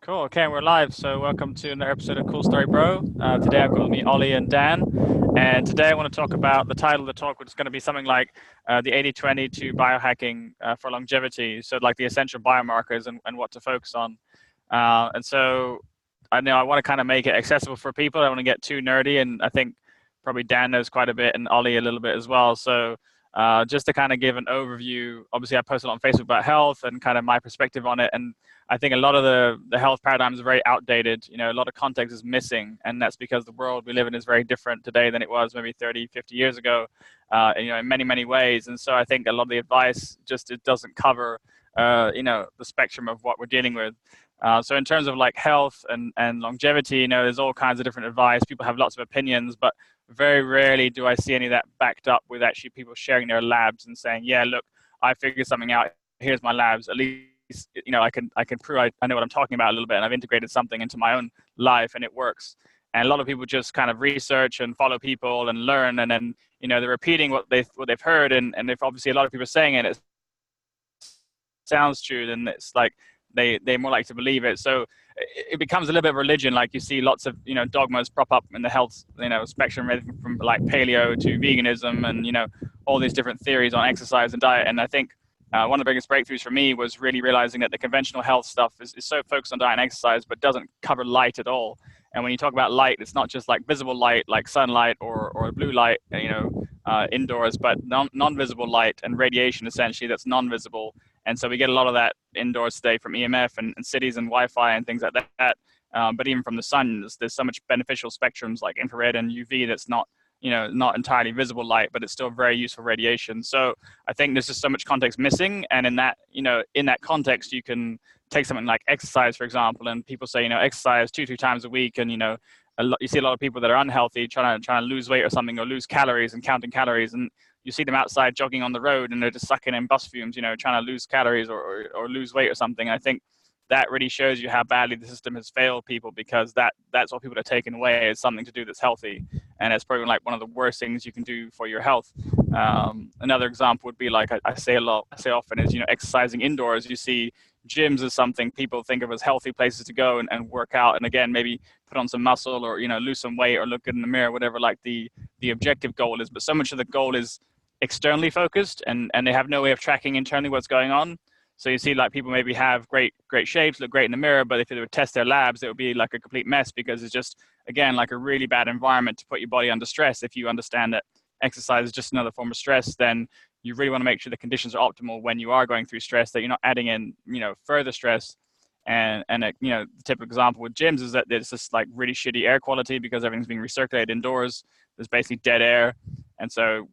Cool. Okay, we're live. So welcome to another episode of Cool Story Bro. Today I've got with me Ollie and Dan, and today I want to talk about the title of the talk, which is going to be something like the 80-20 to biohacking for longevity. So like the essential biomarkers and what to focus on. And so I know I want to kind of make it accessible for people. I don't want to get too nerdy, and I think probably Dan knows quite a bit and Ollie a little bit as well. So just to kind of give an overview, obviously I posted on Facebook about health and kind of my perspective on it. And I think a lot of the health paradigms are very outdated. You know, a lot of context is missing, and that's because the world we live in is very different today than it was maybe 30, 50 years ago, in many, many ways. And so I think a lot of the advice just, it doesn't cover, the spectrum of what we're dealing with. So in terms of like health and longevity, there's all kinds of different advice. People have lots of opinions, but very rarely do I see any of that backed up with actually people sharing their labs and saying, yeah, look, I figured something out. Here's my labs. At least, I can prove I know what I'm talking about a little bit, and I've integrated something into my own life and it works. And a lot of people just kind of research and follow people and learn, and then, they're repeating what they've heard. And if obviously a lot of people are saying it, it sounds true, then it's like, they're more likely to believe it. So it becomes a little bit of religion. Like you see lots of dogmas prop up in the health spectrum, from like paleo to veganism, and all these different theories on exercise and diet. And I think one of the biggest breakthroughs for me was really realizing that the conventional health stuff is so focused on diet and exercise, but doesn't cover light at all. And when you talk about light, it's not just like visible light, like sunlight or blue light, indoors, but non-visible light and radiation, essentially, that's non-visible. And so we get a lot of that indoors today from EMF and cities and Wi-Fi and things like that. But even from the sun, there's so much beneficial spectrums like infrared and UV that's not entirely visible light, but it's still very useful radiation. So I think there's just so much context missing. And in that context, you can take something like exercise, for example, and people say, exercise 2-3 times a week. And, you see a lot of people that are unhealthy trying to lose weight or something, or lose calories and counting calories. And you see them outside jogging on the road and they're just sucking in bus fumes, trying to lose calories or lose weight or something. And I think that really shows you how badly the system has failed people, because that's what people are taking away as something to do that's healthy. And it's probably like one of the worst things you can do for your health. Another example would be like I say often is, exercising indoors. You see gyms as something people think of as healthy places to go and work out. And again, maybe put on some muscle or, lose some weight or look good in the mirror, whatever like the objective goal is. But so much of the goal is externally focused, and they have no way of tracking internally what's going on. So you see like people maybe have great shapes, look great in the mirror, but if they would test their labs, it would be like a complete mess, because it's just, again, like a really bad environment to put your body under stress. If you understand that exercise is just another form of stress, then you really want to make sure the conditions are optimal when you are going through stress, that you're not adding in, further stress. And the typical example with gyms is that there's just like really shitty air quality because everything's being recirculated indoors. There's basically dead air. And so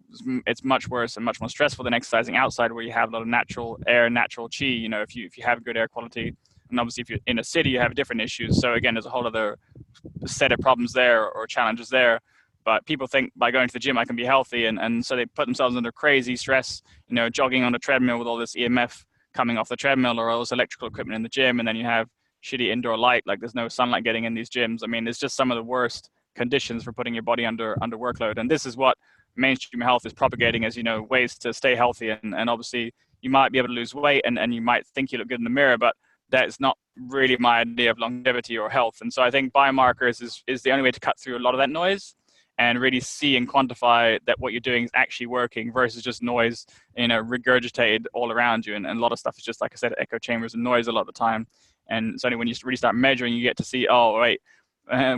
it's much worse and much more stressful than exercising outside, where you have a lot of natural air, natural chi, if you have good air quality. And obviously if you're in a city, you have different issues. So again, there's a whole other set of problems there, or challenges there. But people think by going to the gym, I can be healthy. And so they put themselves under crazy stress, jogging on a treadmill with all this EMF coming off the treadmill, or all this electrical equipment in the gym. And then you have shitty indoor light, like there's no sunlight getting in these gyms. I mean, it's just some of the worst conditions for putting your body under workload. And this is what mainstream health is propagating as, ways to stay healthy. And obviously you might be able to lose weight and you might think you look good in the mirror, but that's not really my idea of longevity or health. And so I think biomarkers is the only way to cut through a lot of that noise and really see and quantify that what you're doing is actually working, versus just noise, regurgitated all around you. And a lot of stuff is just, like I said, echo chambers and noise a lot of the time. And it's only when you really start measuring, you get to see, oh, wait,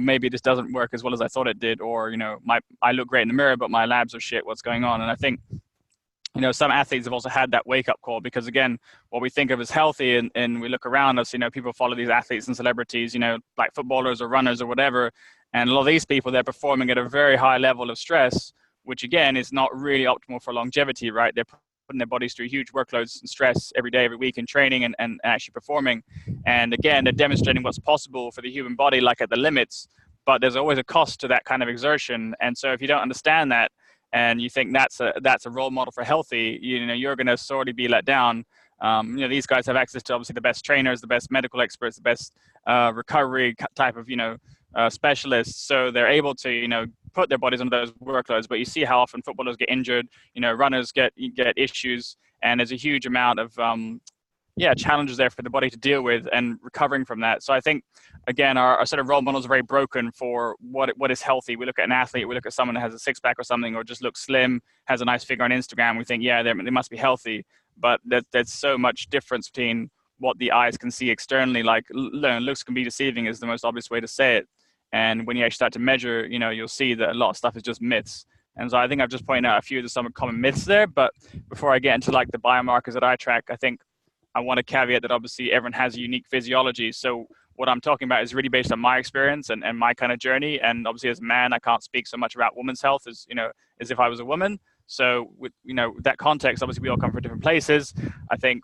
maybe this doesn't work as well as I thought it did, or, I look great in the mirror, but my labs are shit. What's going on? And I think, some athletes have also had that wake-up call, because again, what we think of as healthy, and we look around us, people follow these athletes and celebrities, like footballers or runners or whatever, and a lot of these people, they're performing at a very high level of stress, which again is not really optimal for longevity, right? They're putting their bodies through huge workloads and stress every day, every week in training and actually performing. And again, they're demonstrating what's possible for the human body, like at the limits, but there's always a cost to that kind of exertion. And so if you don't understand that, and you think that's a role model for healthy, you're going to sorely be let down. These guys have access to obviously the best trainers, the best medical experts, the best recovery type of specialists, so they're able to put their bodies under those workloads. But you see how often footballers get injured, runners get issues, and there's a huge amount of challenges there for the body to deal with and recovering from that. So I think, again, our sort of role models are very broken for what is healthy. We look at an athlete, we look at someone that has a six pack or something, or just looks slim, has a nice figure on Instagram. We think, yeah, they must be healthy. But there's so much difference between what the eyes can see externally. Like, looks can be deceiving is the most obvious way to say it. And when you actually start to measure, you'll see that a lot of stuff is just myths. And so I think I've just pointed out a few of the some common myths there. But before I get into like the biomarkers that I track, I think I want to caveat that obviously everyone has a unique physiology. So what I'm talking about is really based on my experience and my kind of journey. And obviously as a man, I can't speak so much about women's health as if I was a woman. So with, that context, obviously we all come from different places. I think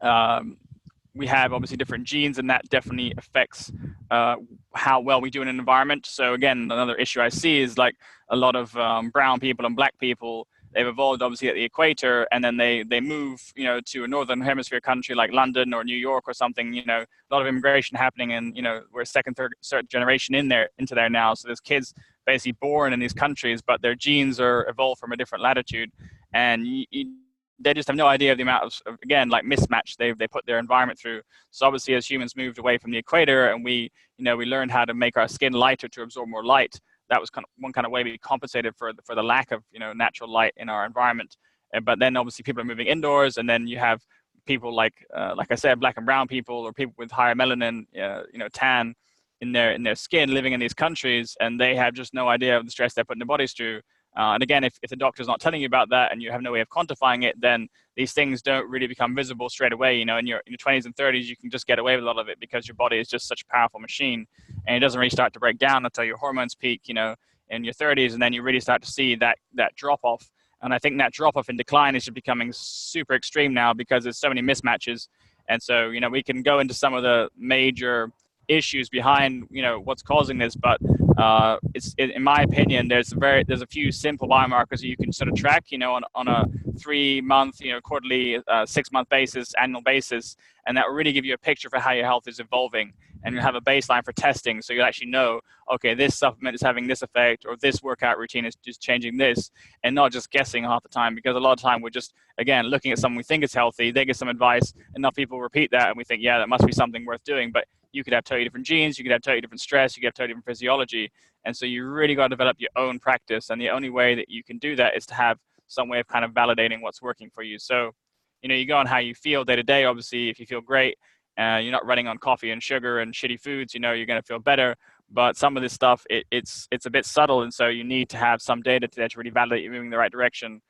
um, we have obviously different genes, and that definitely affects how well we do in an environment. So again, another issue I see is like a lot of brown people and black people, they've evolved obviously at the equator, and then they move to a northern hemisphere country like London or New York or something. A lot of immigration happening, and we're second, third generation into there now. So there's kids basically born in these countries, but their genes are evolved from a different latitude, and they just have no idea of the amount of, again, like mismatch they put their environment through. So obviously as humans moved away from the equator, and we learned how to make our skin lighter to absorb more light. That was one kind of way we compensated for the lack of natural light in our environment. But then obviously people are moving indoors, and then you have people like I said, black and brown people, or people with higher melanin, tan in their skin, living in these countries, and they have just no idea of the stress they're putting their bodies through. And again, if the doctor's not telling you about that, and you have no way of quantifying it, then these things don't really become visible straight away. In your 20s and 30s, you can just get away with a lot of it because your body is just such a powerful machine, and it doesn't really start to break down until your hormones peak, in your 30s, and then you really start to see that drop off. And I think that drop off in decline is just becoming super extreme now because there's so many mismatches. And so, we can go into some of the major issues behind what's causing this, but in my opinion, there's a few simple biomarkers that you can sort of track on a 3-month, quarterly, 6-month basis, annual basis, and that will really give you a picture for how your health is evolving, and you have a baseline for testing, so you actually know, okay, this supplement is having this effect, or this workout routine is just changing this, and not just guessing half the time, because a lot of time we're just, again, looking at someone we think is healthy, they give some advice, enough people repeat that, and we think, yeah, that must be something worth doing. But you could have totally different genes, you could have totally different stress, you could have totally different physiology. And so you really got to develop your own practice. And the only way that you can do that is to have some way of kind of validating what's working for you. So, you go on how you feel day to day. Obviously, if you feel great, you're not running on coffee and sugar and shitty foods, you're going to feel better. But some of this stuff, it's a bit subtle. And so you need to have some data to really validate you're moving in the right direction.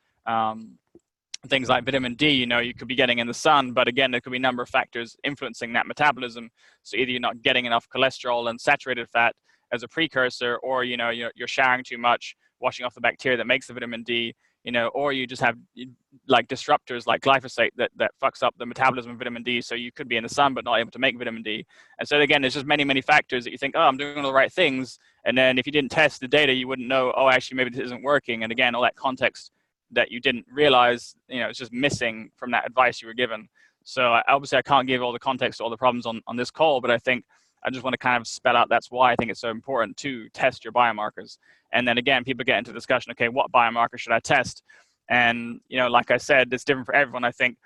Things like vitamin D, you could be getting in the sun, but again, there could be a number of factors influencing that metabolism. So either you're not getting enough cholesterol and saturated fat as a precursor, or you're showering too much, washing off the bacteria that makes the vitamin D, or you just have like disruptors like glyphosate that fucks up the metabolism of vitamin D. So you could be in the sun but not able to make vitamin D. And so again, there's just many factors that you think, oh, I'm doing all the right things, and then if you didn't test the data, you wouldn't know, oh, actually maybe this isn't working. And again, all that context that you didn't realize, it's just missing from that advice you were given. So obviously I can't give all the context to all the problems on this call, but I think I just want to kind of spell out that's why I think it's so important to test your biomarkers. And then again, people get into discussion, okay, what biomarker should I test? And, like I said, it's different for everyone. I think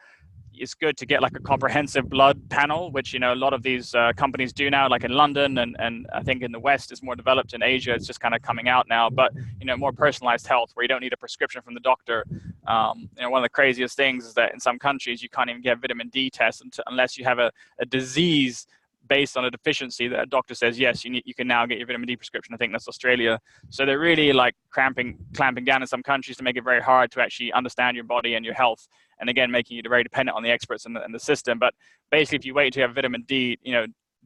it's good to get like a comprehensive blood panel, which, a lot of these companies do now, like in London, and I think in the West it's more developed. In Asia, it's just kind of coming out now, but, more personalized health where you don't need a prescription from the doctor. One of the craziest things is that in some countries you can't even get a vitamin D test unless you have a disease based on a deficiency that a doctor says, yes, you can now get your vitamin D prescription. I think that's Australia. So they're really like clamping down in some countries to make it very hard to actually understand your body and your health. And again, making you very dependent on the experts and the system. But basically, if you wait to have vitamin D,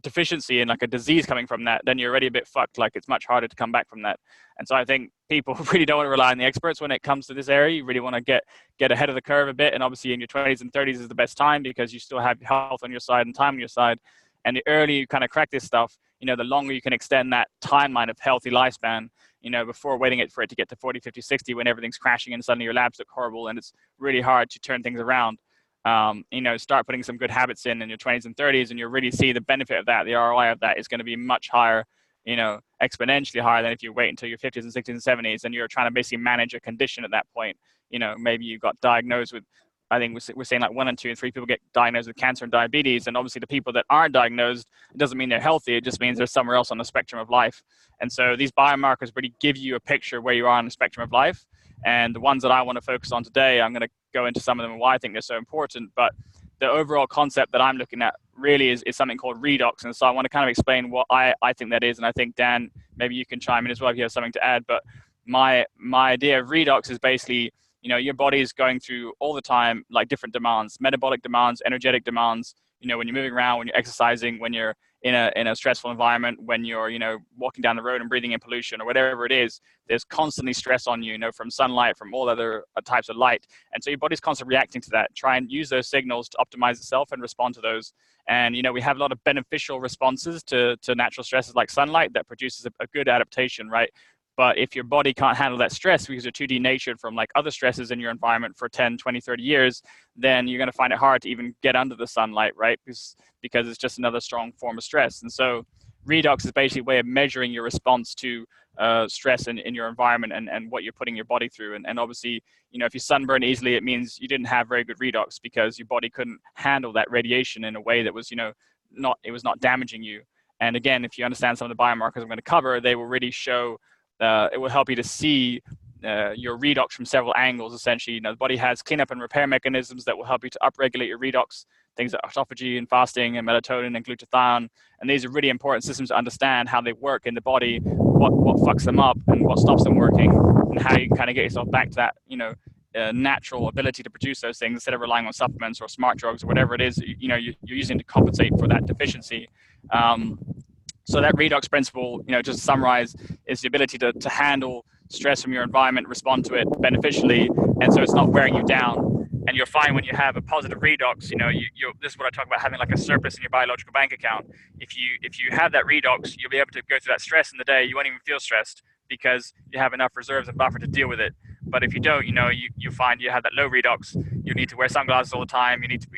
deficiency and like a disease coming from that, then you're already a bit fucked. Like it's much harder to come back from that. And so I think people really don't want to rely on the experts when it comes to this area. You really want to get ahead of the curve a bit. And obviously in your 20s and 30s is the best time because you still have health on your side and time on your side. And the earlier you kind of crack this stuff, the longer you can extend that timeline of healthy lifespan, before waiting for it to get to 40, 50, 60 when everything's crashing and suddenly your labs look horrible and it's really hard to turn things around. Start putting some good habits in your 20s and 30s, and you'll really see the benefit of that. The ROI of that is going to be much higher, exponentially higher than if you wait until your 50s and 60s and 70s and you're trying to basically manage a condition at that point. Maybe you got diagnosed with I think we're saying like 1 in 2 and 3 people get diagnosed with cancer and diabetes. And obviously the people that aren't diagnosed, it doesn't mean they're healthy. It just means they're somewhere else on the spectrum of life. And so these biomarkers really give you a picture where you are on the spectrum of life. And the ones that I want to focus on today, I'm going to go into some of them and why I think they're so important. But the overall concept that I'm looking at really is something called redox. And so I want to kind of explain what I think that is. And I think, Dan, maybe you can chime in as well if you have something to add. But my idea of redox is basically, your body is going through all the time, like different demands, metabolic demands, energetic demands, when you're moving around, when you're exercising, when you're in a stressful environment, when you're, walking down the road and breathing in pollution or whatever it is, there's constantly stress on you, from sunlight, from all other types of light. And so your body's constantly reacting to that. Try and use those signals to optimize itself and respond to those. And, we have a lot of beneficial responses to natural stresses like sunlight that produces a good adaptation, right? But if your body can't handle that stress because you're too denatured from like other stresses in your environment for 10, 20, 30 years, then you're going to find it hard to even get under the sunlight, right? Because it's just another strong form of stress. And so redox is basically a way of measuring your response to stress in your environment and what you're putting your body through. And obviously, if you sunburn easily, it means you didn't have very good redox because your body couldn't handle that radiation in a way that was, it was not damaging you. And again, if you understand some of the biomarkers I'm going to cover, they will really show it will help you to see your redox from several angles. Essentially, the body has cleanup and repair mechanisms that will help you to upregulate your redox, things like autophagy and fasting and melatonin and glutathione. And these are really important systems to understand how they work in the body, what fucks them up and what stops them working, and how you can kind of get yourself back to that, natural ability to produce those things instead of relying on supplements or smart drugs or whatever it is, you're using to compensate for that deficiency. So that redox principle, just to summarize, is the ability to handle stress from your environment, respond to it beneficially, and so it's not wearing you down. And you'll find when you have a positive redox, this is what I talk about, having like a surplus in your biological bank account. If you have that redox, you'll be able to go through that stress in the day. You won't even feel stressed because you have enough reserves and buffer to deal with it. But if you don't, you find you have that low redox. You need to wear sunglasses all the time. You need to,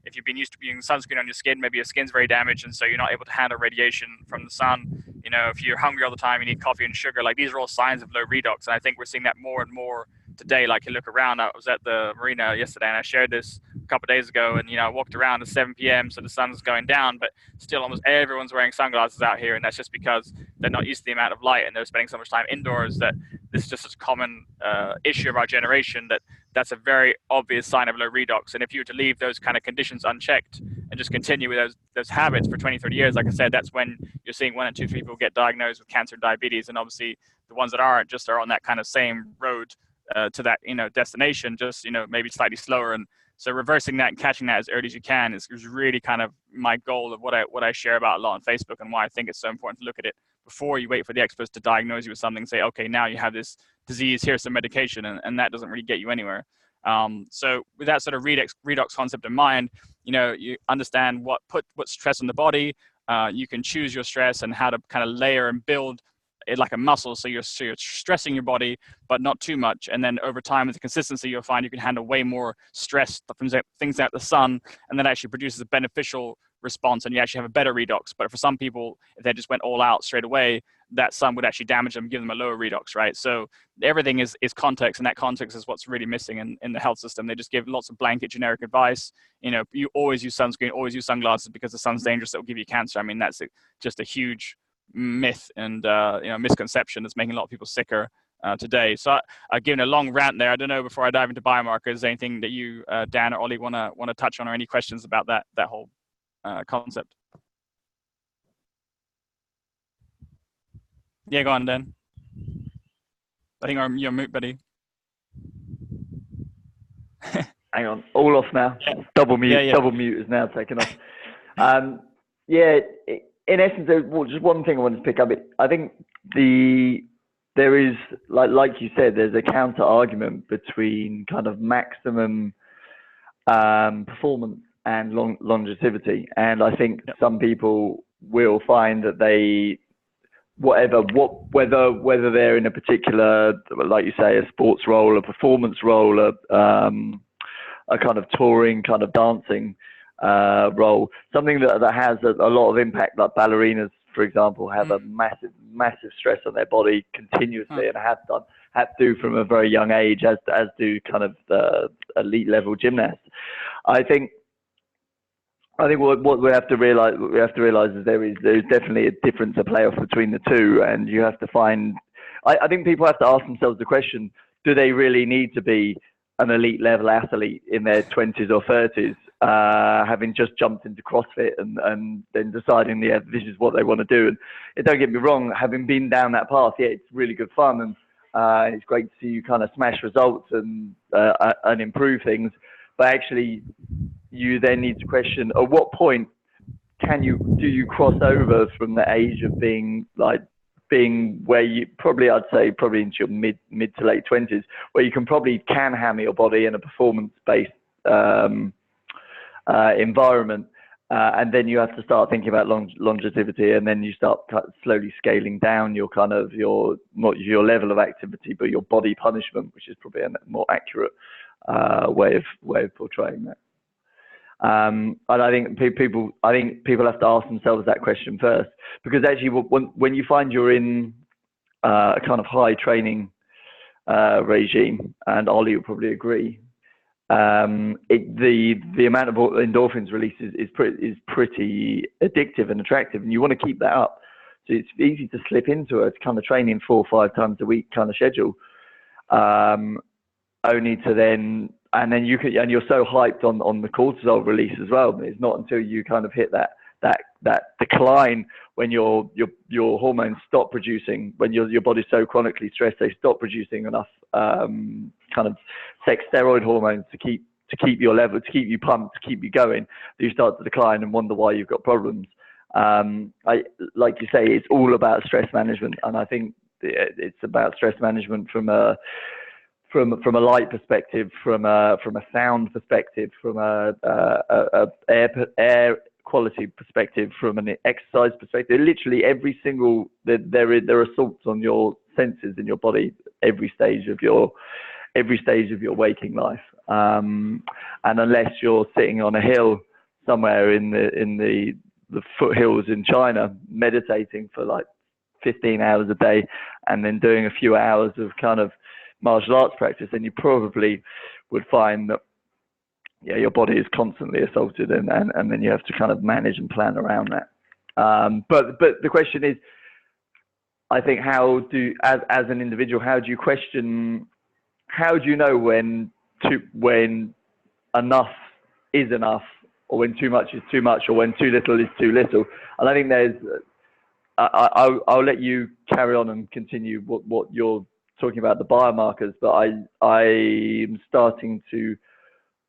if you've been used to using sunscreen on your skin, maybe your skin's very damaged, and so you're not able to handle radiation from the sun. If you're hungry all the time, you need coffee and sugar. Like, these are all signs of low redox, and I think we're seeing that more and more today. Like, you look around. I was at the marina yesterday, and I shared this a couple of days ago, and I walked around at 7 p.m., so the sun's going down, but still almost everyone's wearing sunglasses out here, and that's just because they're not used to the amount of light, and they're spending so much time indoors that this is just such a common issue of our generation that's a very obvious sign of low redox. And if you were to leave those kind of conditions unchecked and just continue with those habits for 20, 30 years, like I said, that's when you're seeing 1 in 2 people get diagnosed with cancer and diabetes. And obviously the ones that aren't just are on that kind of same road to that, destination, just, maybe slightly slower. And so reversing that and catching that as early as you can is really kind of my goal of what I share about a lot on Facebook, and why I think it's so important to look at it before you wait for the experts to diagnose you with something and say, okay, now you have this disease, here's some medication, and that doesn't really get you anywhere. So with that sort of redox concept in mind, you understand what stress on the body. You can choose your stress and how to kind of layer and build it like a muscle. So you're stressing your body, but not too much. And then over time, with the consistency, you'll find you can handle way more stress from things like the sun, and that actually produces a beneficial response, and you actually have a better redox. But for some people, if they just went all out straight away, that sun would actually damage them, give them a lower redox, right? So everything is context, and that context is what's really missing in the health system. They just give lots of blanket generic advice. You always use sunscreen, always use sunglasses because the sun's dangerous, it will give you cancer. I mean, that's just a huge myth and misconception that's making a lot of people sicker today. So I've given a long rant there. I don't know, before I dive into biomarkers, anything that you, Dan or Ollie, want to touch on, or any questions about that whole concept? Yeah, go on, Dan. I think you're mute, buddy. Hang on, all off now. Yeah. Double mute. Yeah. Double mute is now taken off. In essence, just one thing I wanted to pick up. I think there is, like you said, there's a counter argument between kind of maximum performance and longevity, and I think some people will find that whether they're in a particular, like you say, a sports role, a performance role, a kind of touring, kind of dancing role, something that has a lot of impact, like ballerinas, for example, have a massive stress on their body continuously and have done have to do from a very young age, as do kind of the elite level gymnasts. I think what we have to realize is there's definitely a difference, a playoff between the two, and you have to find. I think people have to ask themselves the question: do they really need to be an elite level athlete in their 20s or 30s, having just jumped into CrossFit and then deciding, yeah, this is what they want to do? And don't get me wrong, having been down that path, yeah, it's really good fun, and it's great to see you kind of smash results and improve things. But actually, you then need to question, at what point do you cross over from the age of being where you probably, I'd say probably into your mid to late 20s, where you can hammer your body in a performance based environment, and then you have to start thinking about longevity, and then you start slowly scaling down your kind of not your level of activity, but your body punishment, which is probably a more accurate way of portraying that. And I think people have to ask themselves that question first, because actually, when you find you're in a kind of high training regime, and Ollie will probably agree, the amount of endorphins released is pretty addictive and attractive, and you want to keep that up. So it's easy to slip into a kind of training 4 or 5 times a week kind of schedule, only to then. And then and you're so hyped on the cortisol release as well. It's not until you kind of hit that decline when your hormones stop producing, when your body's so chronically stressed, they stop producing enough kind of sex steroid hormones to keep your level, to keep you pumped, to keep you going. You start to decline and wonder why you've got problems. Like you say, it's all about stress management, and I think it's about stress management from a light perspective, from a sound perspective, from a air quality perspective, from an exercise perspective. Literally every single there are assaults on your senses in your body every stage of your waking life. And unless you're sitting on a hill somewhere in the foothills in China, meditating for like 15 hours a day, and then doing a few hours of kind of martial arts practice, then you probably would find that, yeah, your body is constantly assaulted, and then you have to kind of manage and plan around that. But the question is, I think, as an individual, how do you know when enough is enough, or when too much is too much, or when too little is too little? And I think I'll let you carry on and continue what you're talking about, the biomarkers, but I'm starting to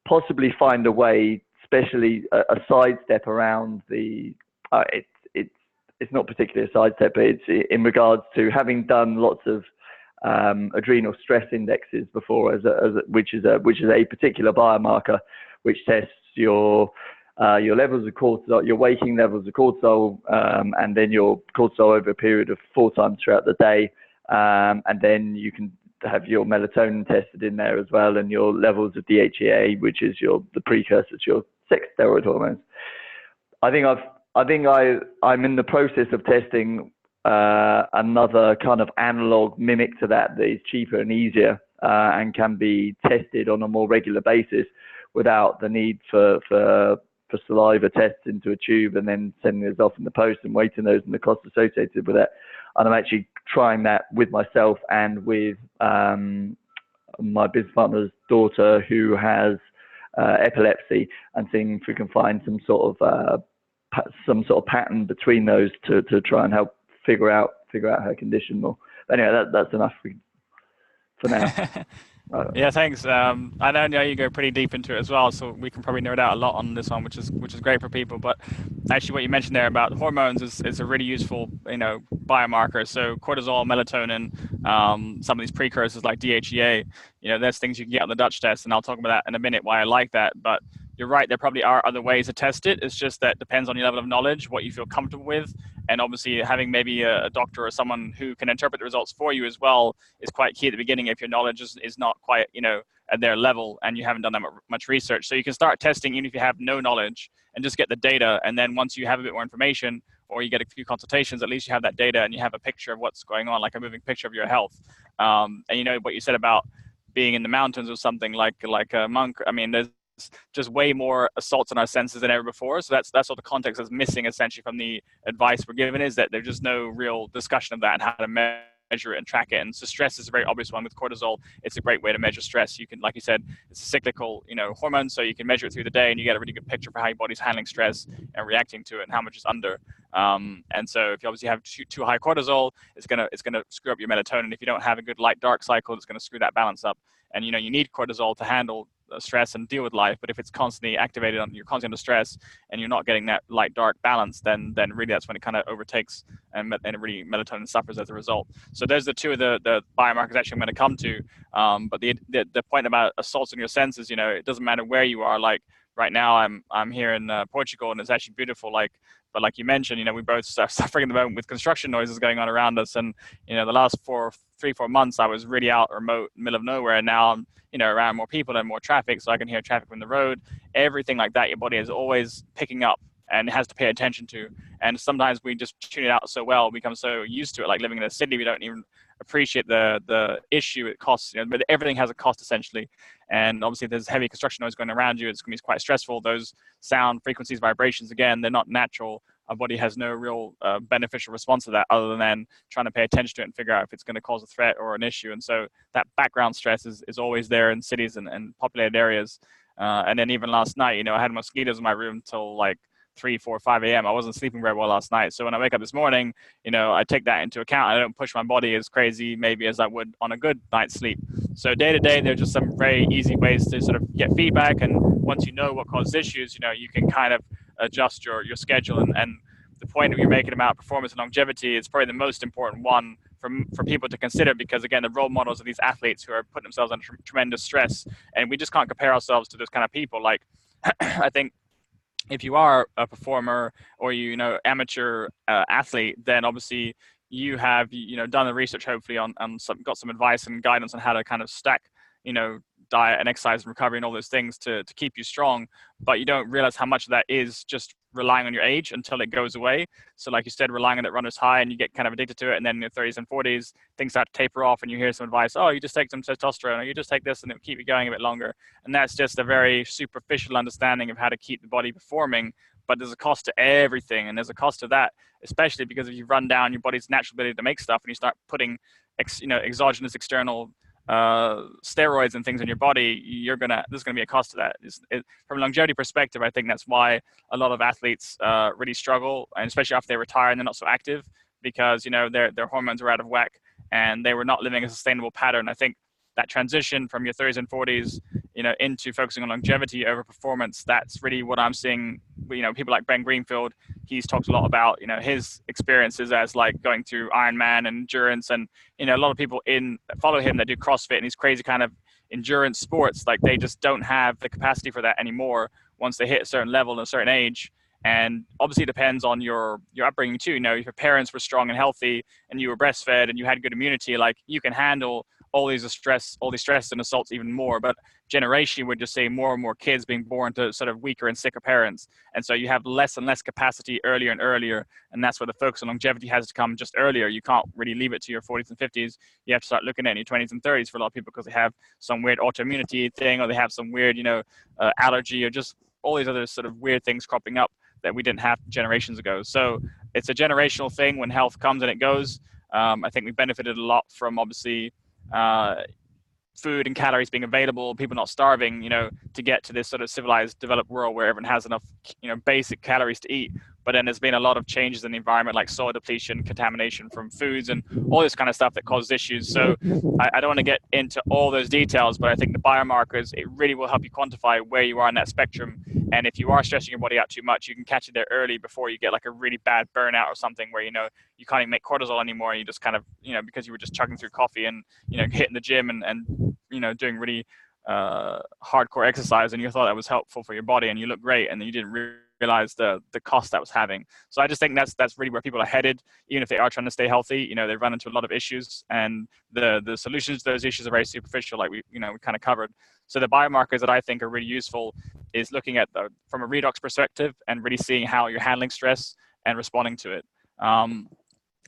possibly find a way, especially a sidestep around the. It's not particularly a sidestep, but it's in regards to having done lots of adrenal stress indexes before, which is a particular biomarker which tests your levels of cortisol, your waking levels of cortisol, and then your cortisol over a period of 4 times throughout the day. And then you can have your melatonin tested in there as well, and your levels of DHEA, which is the precursor to your sex steroid hormones. I'm in the process of testing another kind of analog mimic to that is cheaper and easier, and can be tested on a more regular basis without the need for saliva tests into a tube and then sending those off in the post and waiting those and the costs associated with it. And I'm actually trying that with myself and with my business partner's daughter, who has epilepsy, and seeing if we can find some sort of pattern between those to try and help figure out her condition more. But anyway, that's enough for now. Yeah, thanks. I know you go pretty deep into it as well, so we can probably nerd out a lot on this one, which is great for people. But actually, what you mentioned there about hormones is a really useful, biomarker. So cortisol, melatonin, some of these precursors like DHEA, there's things you can get on the Dutch test, and I'll talk about that in a minute why I like that. But you're right, there probably are other ways to test it. It's just that depends on your level of knowledge, what you feel comfortable with. And obviously having maybe a doctor or someone who can interpret the results for you as well is quite key at the beginning if your knowledge is not quite, at their level and you haven't done that much research. So you can start testing even if you have no knowledge and just get the data. And then once you have a bit more information, or you get a few consultations, at least you have that data and you have a picture of what's going on, like a moving picture of your health. And you know what you said about being in the mountains or something like a monk. I mean, there's just way more assaults on our senses than ever before. So that's what the context is missing essentially from the advice we're given, is that there's just no real discussion of that and how to measure it and track it. And so stress is a very obvious one with cortisol. It's a great way to measure stress. You can, like you said, it's a cyclical, hormone, so you can measure it through the day and you get a really good picture for how your body's handling stress and reacting to it and how much is under. And so if you obviously have too high cortisol, it's gonna screw up your melatonin. If you don't have a good light dark cycle, it's gonna screw that balance up. And you need cortisol to handle stress and deal with life. But if it's constantly activated, you're constantly under stress, and you're not getting that light dark balance, then really that's when it kind of overtakes, and really melatonin suffers as a result. So those are two of the biomarkers actually I'm going to come to. But the point about assaults on your senses, it doesn't matter where you are. Like right now, I'm here in Portugal, and it's actually beautiful. But like you mentioned, we both are suffering at the moment with construction noises going on around us. And, the last 3-4 months, I was really out remote, middle of nowhere. And now I'm, around more people and more traffic. So I can hear traffic from the road, everything like that. Your body is always picking up and it has to pay attention to. And sometimes we just tune it out so well, we become so used to it. Like living in a city, we don't even appreciate the issue it costs. But everything has a cost essentially. And obviously, if there's heavy construction noise going around you, it's going to be quite stressful. Those sound frequencies, vibrations, again, they're not natural. Our body has no real beneficial response to that other than trying to pay attention to it and figure out if it's going to cause a threat or an issue. And so that background stress is always there in cities and populated areas. And then even last night, I had mosquitoes in my room till like 3, 4, 5 a.m. I wasn't sleeping very well last night. So when I wake up this morning, I take that into account. I don't push my body as crazy maybe as I would on a good night's sleep. So day to day, there's just some very easy ways to sort of get feedback. And once you know what causes issues, you can kind of adjust your schedule. And the point that you're making about performance and longevity is probably the most important one for people to consider, because again, the role models of these athletes who are putting themselves under tremendous stress, and we just can't compare ourselves to those kind of people. Like I think if you are a performer or amateur athlete, then obviously you have done the research, hopefully on got some advice and guidance on how to kind of stack diet and exercise and recovery and all those things to keep you strong. But you don't realize how much of that is just relying on your age until it goes away. So like you said, relying on that runner's high, and you get kind of addicted to it, and then in your 30s and 40s things start to taper off and you hear some advice, oh, you just take some testosterone, or you just take this and it'll keep you going a bit longer. And that's just a very superficial understanding of how to keep the body performing. But there's a cost to everything, and there's a cost to that, especially because if you run down your body's natural ability to make stuff and you start putting exogenous external steroids and things in your body, there's gonna be a cost to that. From a longevity perspective, I think that's why a lot of athletes really struggle, and especially after they retire and they're not so active, because their hormones are out of whack and they were not living a sustainable pattern. I think that transition from your 30s and 40s, into focusing on longevity over performance, that's really what I'm seeing. People like Ben Greenfield, he's talked a lot about, his experiences as like going through Ironman and endurance, and, a lot of people that follow him that do CrossFit and these crazy kind of endurance sports, like they just don't have the capacity for that anymore once they hit a certain level and a certain age. And obviously it depends on your upbringing too. If your parents were strong and healthy and you were breastfed and you had good immunity, like you can handle all these stress and assaults even more. But generation would just say more and more kids being born to sort of weaker and sicker parents. And so you have less and less capacity earlier and earlier. And that's where the focus on longevity has to come just earlier. You can't really leave it to your 40s and 50s. You have to start looking at your 20s and 30s for a lot of people, because they have some weird autoimmunity thing, or they have some weird, allergy, or just all these other sort of weird things cropping up that we didn't have generations ago. So it's a generational thing when health comes and it goes. I think we benefited a lot from obviously food and calories being available, people not starving, to get to this sort of civilized, developed world where everyone has enough, basic calories to eat. But then there's been a lot of changes in the environment, like soil depletion, contamination from foods, and all this kind of stuff that causes issues. So I don't want to get into all those details, but I think the biomarkers, it really will help you quantify where you are in that spectrum. And if you are stressing your body out too much, you can catch it there early before you get like a really bad burnout or something where, you can't even make cortisol anymore. And you just kind of, because you were just chugging through coffee and, hitting the gym and doing really hardcore exercise, and you thought that was helpful for your body and you look great, and then you didn't realize the cost that was having. So I just think that's really where people are headed. Even if they are trying to stay healthy, they run into a lot of issues, and the solutions to those issues are very superficial, like we kind of covered. So the biomarkers that I think are really useful is looking at from a redox perspective and really seeing how you're handling stress and responding to it.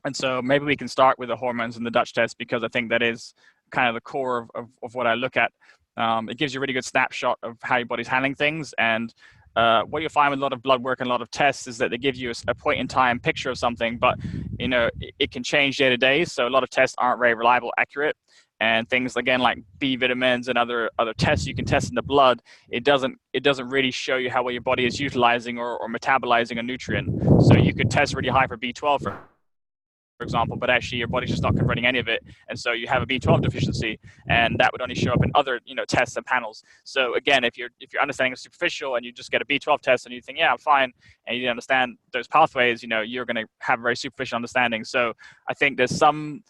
And so maybe we can start with the hormones and the Dutch test, because I think that is kind of the core of what I look at. It gives you a really good snapshot of how your body's handling things. And what you'll find with a lot of blood work and a lot of tests is that they give you a point in time picture of something, but it can change day to day. So a lot of tests aren't very reliable, accurate. And things again like B vitamins and other tests you can test in the blood, it doesn't really show you how well your body is utilizing or metabolizing a nutrient. So you could test really high for B12, for example, but actually your body's just not converting any of it, and so you have a B12 deficiency, and that would only show up in other tests and panels. So again, if your understanding is superficial and you just get a B12 test and you think, yeah, I'm fine, and you didn't understand those pathways, you're going to have a very superficial understanding. So I think there's some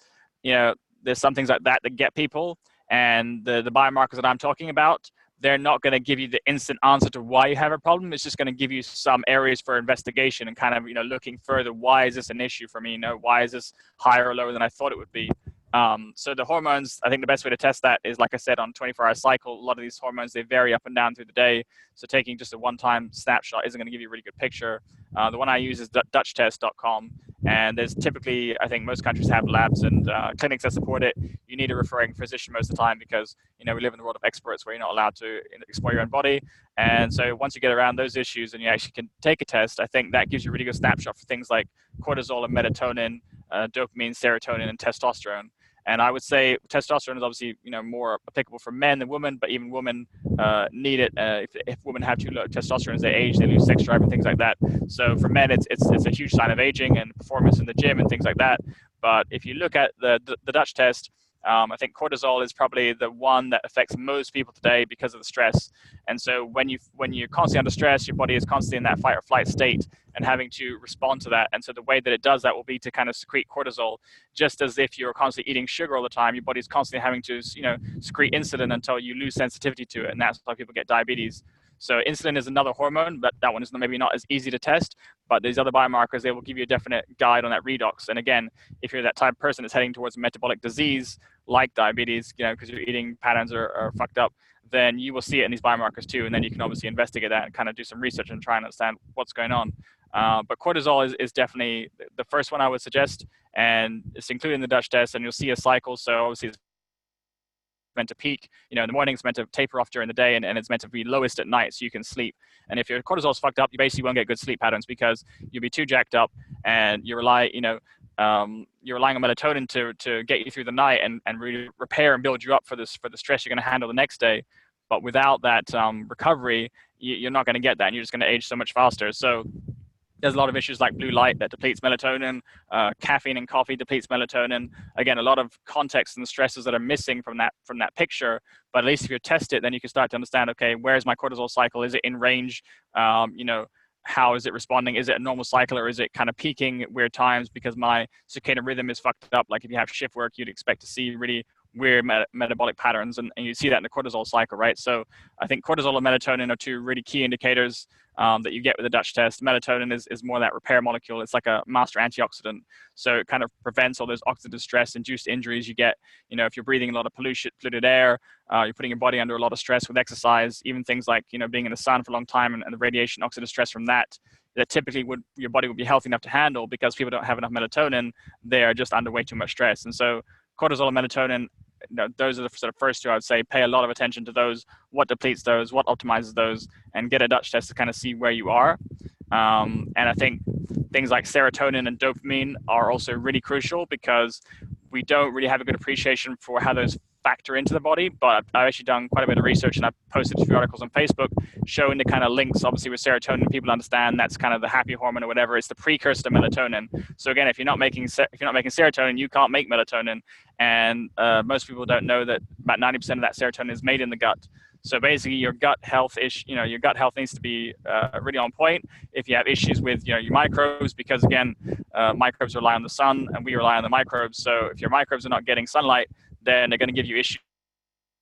things like that that get people, and the biomarkers that I'm talking about, they're not going to give you the instant answer to why you have a problem. It's just going to give you some areas for investigation and kind of, looking further. Why is this an issue for me? Why is this higher or lower than I thought it would be? So the hormones, I think the best way to test that is, like I said, on 24-hour cycle. A lot of these hormones, they vary up and down through the day. So taking just a one-time snapshot isn't going to give you a really good picture. The one I use is dutchtest.com. And there's typically, I think most countries have labs and clinics that support it. You need a referring physician most of the time because, we live in the world of experts where you're not allowed to explore your own body. And so once you get around those issues and you actually can take a test, I think that gives you a really good snapshot for things like cortisol and melatonin, dopamine, serotonin, and testosterone. And I would say testosterone is obviously, more applicable for men than women, but even women need it. If women have too low testosterone as they age, they lose sex drive and things like that. So for men, it's a huge sign of aging and performance in the gym and things like that. But if you look at the Dutch test, I think cortisol is probably the one that affects most people today because of the stress. And so when you're constantly under stress, your body is constantly in that fight or flight state and having to respond to that. And so the way that it does that will be to kind of secrete cortisol, just as if you're constantly eating sugar all the time. Your body's constantly having to secrete insulin until you lose sensitivity to it, and that's why people get diabetes. So insulin is another hormone, but that one is maybe not as easy to test. But these other biomarkers, they will give you a definite guide on that redox. And again, if you're that type of person that's heading towards a metabolic disease like diabetes, because your eating patterns are fucked up, then you will see it in these biomarkers too. And then you can obviously investigate that and kind of do some research and try and understand what's going on. But cortisol is definitely the first one I would suggest, and it's included in the Dutch test, and you'll see a cycle. So obviously it's meant to peak, in the morning, it's meant to taper off during the day, and it's meant to be lowest at night so you can sleep. And if your cortisol's fucked up, you basically won't get good sleep patterns because you'll be too jacked up, and you're relying on melatonin to get you through the night and really repair and build you up for the stress you're going to handle the next day. But without that recovery, you're not going to get that, and you're just going to age so much faster. So there's a lot of issues like blue light that depletes melatonin, caffeine and coffee depletes melatonin. Again, a lot of context and the stresses that are missing from that picture. But at least if you test it, then you can start to understand, okay, where's my cortisol cycle? Is it in range? How is it responding? Is it a normal cycle, or is it kind of peaking at weird times because my circadian rhythm is fucked up? Like if you have shift work, you'd expect to see really weird metabolic patterns, and you see that in the cortisol cycle, right? So I think cortisol and melatonin are two really key indicators that you get with the Dutch test. Melatonin is more that repair molecule. It's like a master antioxidant. So it kind of prevents all those oxidative stress induced injuries you get. If you're breathing a lot of polluted air, you're putting your body under a lot of stress with exercise, even things like, being in the sun for a long time and the radiation oxidative stress from that typically your body would be healthy enough to handle. Because people don't have enough melatonin, they are just under way too much stress. And so cortisol and melatonin, those are the sort of first two I would say. Pay a lot of attention to those, what depletes those, what optimizes those, and get a Dutch test to kind of see where you are. And I think things like serotonin and dopamine are also really crucial because we don't really have a good appreciation for how those factor into the body. But I've actually done quite a bit of research, and I've posted a few articles on Facebook showing the kind of links. Obviously with serotonin, people understand that's kind of the happy hormone or whatever. It's the precursor to melatonin. So again, if you're not making serotonin, you can't make melatonin. And most people don't know that about 90% of that serotonin is made in the gut. So basically, your gut health needs to be really on point. If you have issues with your microbes, because again, microbes rely on the sun, and we rely on the microbes. So if your microbes are not getting sunlight, then they're going to give you issues,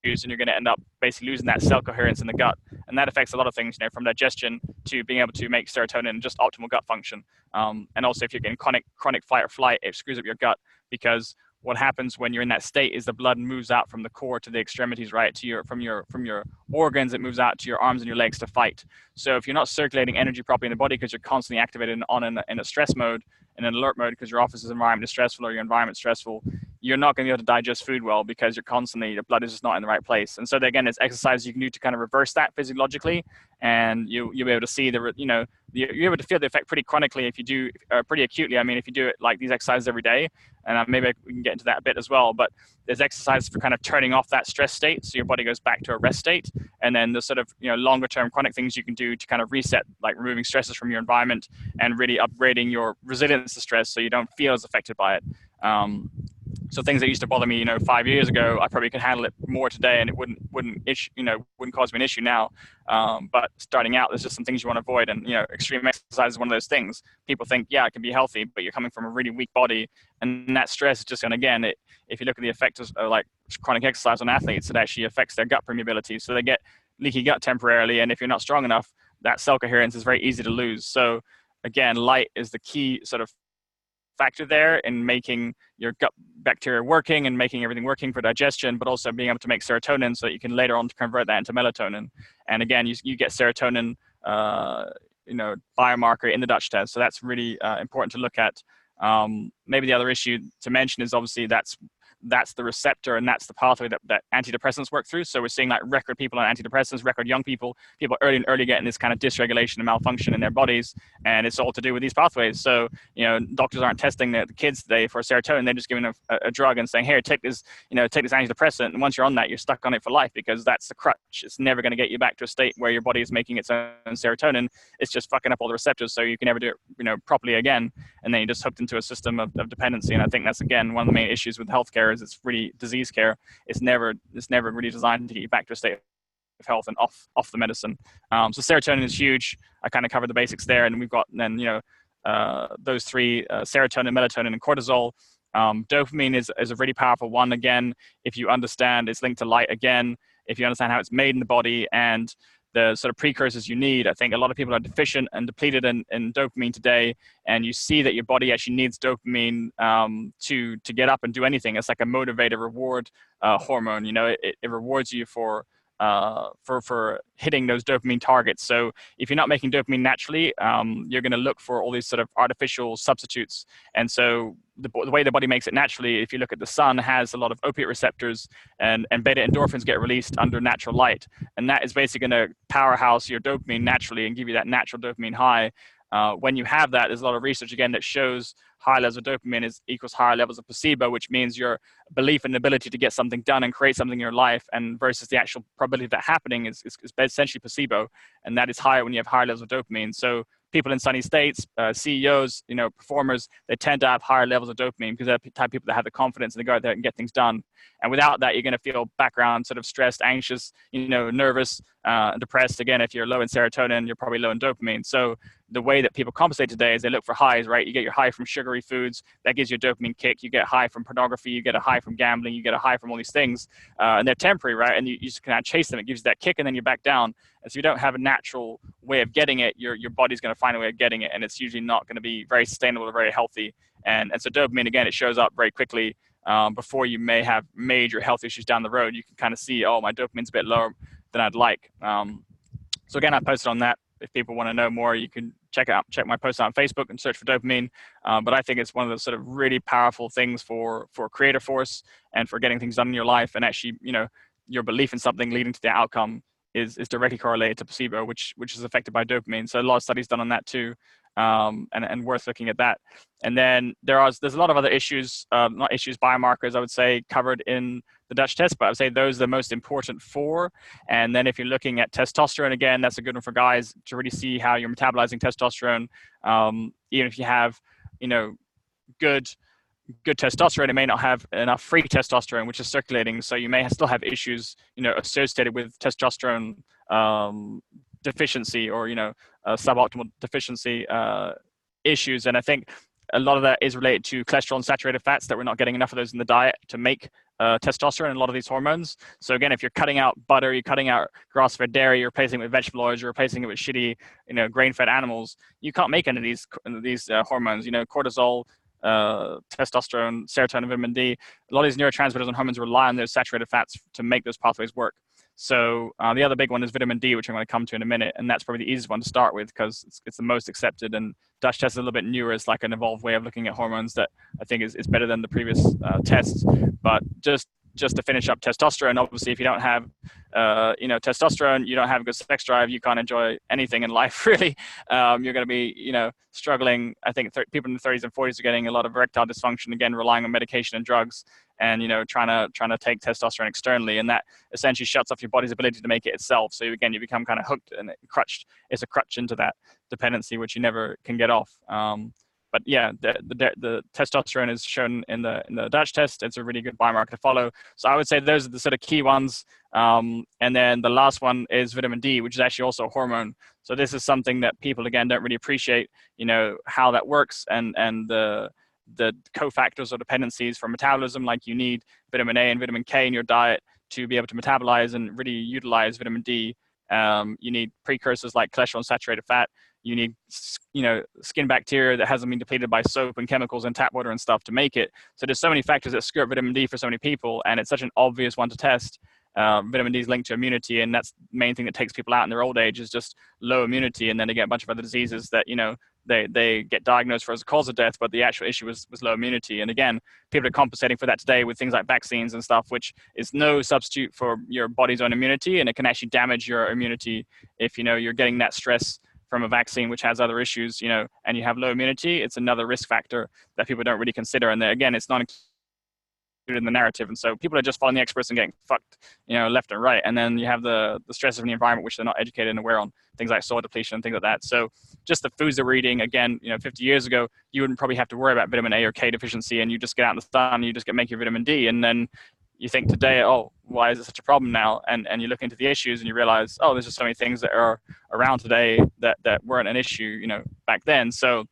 and you're going to end up basically losing that cell coherence in the gut, and that affects a lot of things, from digestion to being able to make serotonin and just optimal gut function. And also, if you're getting chronic fight or flight, it screws up your gut because what happens when you're in that state is the blood moves out from the core to the extremities, right? To your from your organs, it moves out to your arms and your legs to fight. So if you're not circulating energy properly in the body because you're constantly activated in a stress mode, in an alert mode because your office's environment is stressful or your environment's stressful, you're not going to be able to digest food well because you're constantly, the blood is just not in the right place. And so again, there's exercises you can do to kind of reverse that physiologically, and you'll be able to see you're able to feel the effect pretty chronically if you do, pretty acutely. I mean, if you do it like these exercises every day, and maybe we can get into that a bit as well, but there's exercises for kind of turning off that stress state so your body goes back to a rest state. And then the sort of, longer term chronic things you can do to kind of reset, like removing stresses from your environment and really upgrading your resilience to stress so you don't feel as affected by it. So things that used to bother me, 5 years ago, I probably could handle it more today, and it wouldn't cause me an issue now. But starting out, there's just some things you want to avoid, and extreme exercise is one of those things. People think, yeah, it can be healthy, but you're coming from a really weak body, and that stress is just, and again, if you look at the effects of like chronic exercise on athletes, it actually affects their gut permeability, so they get leaky gut temporarily, and if you're not strong enough, that cell coherence is very easy to lose. So again, light is the key sort of factor there in making your gut bacteria working and making everything working for digestion, but also being able to make serotonin so that you can later on convert that into melatonin. And again, you get serotonin, biomarker in the Dutch test. So that's really important to look at. Maybe the other issue to mention is obviously that's the receptor and that's the pathway that antidepressants work through. So we're seeing like record people on antidepressants, record young people early getting this kind of dysregulation and malfunction in their bodies. And it's all to do with these pathways. So, doctors aren't testing the kids today for serotonin. They're just giving a drug and saying, here, take this antidepressant. And once you're on that, you're stuck on it for life because that's the crutch. It's never going to get you back to a state where your body is making its own serotonin. It's just fucking up all the receptors so you can never do it, properly again. And then you're just hooked into a system of dependency. And I think that's, again, one of the main issues with healthcare is it's really disease care. It's never really designed to get you back to a state of health and off the medicine. So serotonin is huge. I kind of covered the basics there, and we've got then those three: serotonin, melatonin, and cortisol. Dopamine is a really powerful one. Again, if you understand it's linked to light. Again, if you understand how it's made in the body and the sort of precursors you need. I think a lot of people are deficient and depleted in dopamine today, and you see that your body actually needs dopamine to get up and do anything. It's like a motivator reward hormone. It rewards you for hitting those dopamine targets. So if you're not making dopamine naturally, you're going to look for all these sort of artificial substitutes. And so the way the body makes it naturally, if you look at the sun, has a lot of opiate receptors, and beta endorphins get released under natural light. And that is basically going to powerhouse your dopamine naturally and give you that natural dopamine high. When you have that, there's a lot of research, again, that shows high levels of dopamine equals higher levels of placebo, which means your belief in the ability to get something done and create something in your life, and versus the actual probability of that happening is essentially placebo. And that is higher when you have higher levels of dopamine. So people in sunny states, CEOs, performers, they tend to have higher levels of dopamine because they're the type of people that have the confidence and they go out there and get things done. And without that, you're going to feel background sort of stressed, anxious, nervous, depressed. Again, if you're low in serotonin, you're probably low in dopamine. So the way that people compensate today is they look for highs, right? You get your high from sugary foods. That gives you a dopamine kick. You get high from pornography. You get a high from gambling. You get a high from all these things. And they're temporary, right? And you just kind of chase them. It gives you that kick and then you're back down. And so you don't have a natural way of getting it. Your body's going to find a way of getting it. And it's usually not going to be very sustainable or very healthy. And so dopamine, again, it shows up very quickly before you may have major health issues down the road. You can kind of see, oh, my dopamine's a bit lower than I'd like. So again, I posted on that. If people want to know more, you can check my post on Facebook and search for dopamine. But I think it's one of those sort of really powerful things for creative force and for getting things done in your life. And actually, your belief in something leading to the outcome is directly correlated to placebo, which is affected by dopamine. So a lot of studies done on that too, and worth looking at that. And then there's a lot of other issues, biomarkers, I would say, covered in the Dutch test, but I would say those are the most important four. And then if you're looking at testosterone, again, that's a good one for guys to really see how you're metabolizing testosterone. Even if you have, good testosterone, it may not have enough free testosterone, which is circulating. So you may still have issues, associated with testosterone deficiency or, suboptimal deficiency issues. And I think a lot of that is related to cholesterol and saturated fats, that we're not getting enough of those in the diet to make testosterone and a lot of these hormones. So again, if you're cutting out butter, you're cutting out grass-fed dairy, you're replacing it with vegetable oils, you're replacing it with shitty, grain-fed animals, you can't make any of these hormones. Cortisol, testosterone, serotonin, vitamin D. A lot of these neurotransmitters and hormones rely on those saturated fats to make those pathways work. So the other big one is vitamin D, which I'm going to come to in a minute, and that's probably the easiest one to start with because it's the most accepted. And Dutch test is a little bit newer. It's like an evolved way of looking at hormones that I think is better than the previous tests. But just to finish up testosterone, obviously, if you don't have testosterone, you don't have a good sex drive, you can't enjoy anything in life, really. You're going to be, struggling. I think people in the 30s and 40s are getting a lot of erectile dysfunction, again, relying on medication and drugs and, trying to take testosterone externally. And that essentially shuts off your body's ability to make it itself. So again, you become kind of hooked and it's a crutch into that dependency, which you never can get off. But yeah, the testosterone is shown in the Dutch test. It's a really good biomarker to follow. So I would say those are the sort of key ones. And then the last one is vitamin D, which is actually also a hormone. So this is something that people, again, don't really appreciate, how that works and the cofactors or dependencies for metabolism. Like you need vitamin A and vitamin K in your diet to be able to metabolize and really utilize vitamin D. You need precursors like cholesterol saturated fat. You need, skin bacteria that hasn't been depleted by soap and chemicals and tap water and stuff to make it. So there's so many factors that screw up vitamin D for so many people, and it's such an obvious one to test. Vitamin D is linked to immunity, and that's the main thing that takes people out in their old age is just low immunity, and then they get a bunch of other diseases that, they get diagnosed for as a cause of death, but the actual issue was low immunity. And again, people are compensating for that today with things like vaccines and stuff, which is no substitute for your body's own immunity, and it can actually damage your immunity if, you're getting that stress from a vaccine, which has other issues, and you have low immunity. It's another risk factor that people don't really consider. And again, it's not in the narrative, and so people are just following the experts and getting fucked, left and right. And then you have the stresses of the environment, which they're not educated and aware on, things like soil depletion and things like that. So just the foods that we're eating, again, 50 years ago, you wouldn't probably have to worry about vitamin A or K deficiency, and you just get out in the sun and you just make your vitamin D. And then you think today, oh, why is it such a problem now? And you look into the issues and you realize, oh, there's just so many things that are around today that weren't an issue, back then. So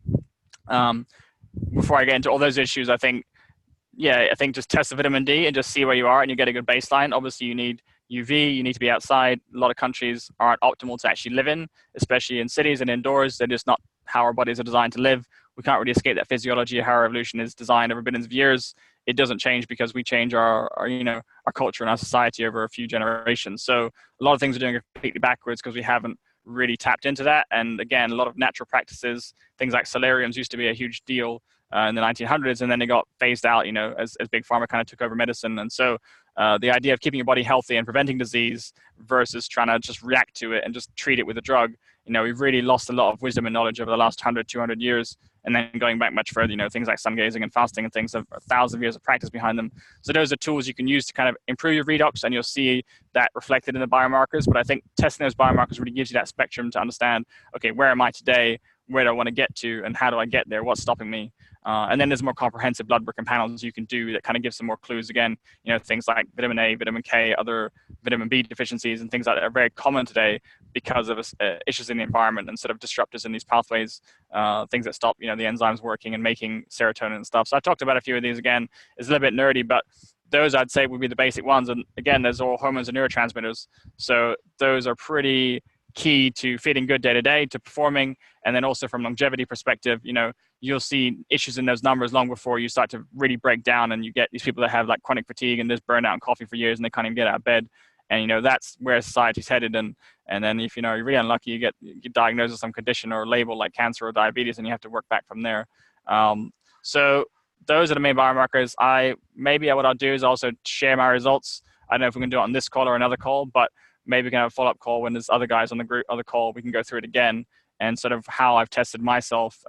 before I get into all those issues, I think just test the vitamin D and just see where you are, and you get a good baseline. Obviously, you need UV, you need to be outside. A lot of countries aren't optimal to actually live in, especially in cities and indoors. They're just not how our bodies are designed to live. We can't really escape that physiology of how our evolution is designed over billions of years. It doesn't change because we change our culture and our society over a few generations. So a lot of things are doing completely backwards because we haven't really tapped into that. And again, a lot of natural practices, things like solariums used to be a huge deal in the 1900s, and then they got phased out, as big pharma kind of took over medicine. And so the idea of keeping your body healthy and preventing disease versus trying to just react to it and just treat it with a drug, we've really lost a lot of wisdom and knowledge over the last 100, 200 years. And then going back much further, things like sun gazing and fasting and things have 1,000 years of practice behind them. So those are tools you can use to kind of improve your redox, and you'll see that reflected in the biomarkers. But I think testing those biomarkers really gives you that spectrum to understand, okay, where am I today? Where do I want to get to? And how do I get there? What's stopping me? And then there's more comprehensive blood work and panels you can do that kind of give some more clues. Again, things like vitamin A, vitamin K, other vitamin B deficiencies and things like that are very common today because of issues in the environment and sort of disruptors in these pathways, things that stop, the enzymes working and making serotonin and stuff. So I talked about a few of these. Again, it's a little bit nerdy, but those I'd say would be the basic ones. And again, there's all hormones and neurotransmitters. So those are pretty key to feeling good day to day, to performing. And then also from longevity perspective, you'll see issues in those numbers long before you start to really break down, and you get these people that have like chronic fatigue and just burn out on coffee for years and they can't even get out of bed. And that's where society's headed. And then if you're really unlucky, you get diagnosed with some condition or label like cancer or diabetes, and you have to work back from there. So those are the main biomarkers. What I'll do is also share my results. I don't know if we can do it on this call or another call, but maybe we can have a follow-up call when there's other guys on the group, other call. We can go through it again and sort of how I've tested myself.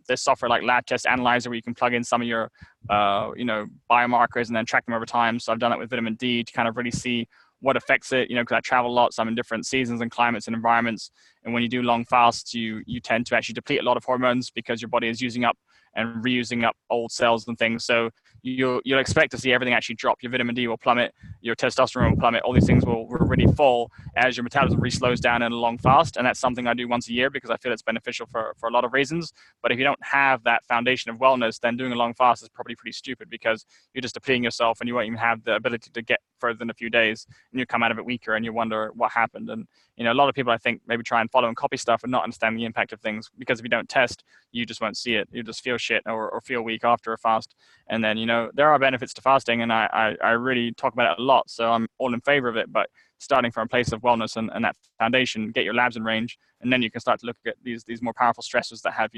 There's software like Lab Test Analyzer where you can plug in some of your, biomarkers and then track them over time. So I've done that with vitamin D to kind of really see what affects it, because I travel a lot, so I'm in different seasons and climates and environments. And when you do long fasts, you tend to actually deplete a lot of hormones because your body is using up and reusing up old cells and things. So you'll expect to see everything actually drop. Your vitamin D will plummet, your testosterone will plummet, all these things will really fall as your metabolism really slows down in a long fast. And that's something I do once a year because I feel it's beneficial for a lot of reasons. But if you don't have that foundation of wellness, then doing a long fast is probably pretty stupid because you're just depleting yourself and you won't even have the ability to get further than a few days, and you come out of it weaker, and you wonder what happened. And a lot of people, I think, maybe try and follow and copy stuff and not understand the impact of things, because if you don't test, you just won't see it. You just feel shit, or feel weak after a fast. And then there are benefits to fasting, and I really talk about it a lot, so I'm all in favor of it. But starting from a place of wellness and that foundation, get your labs in range, and then you can start to look at these more powerful stressors that have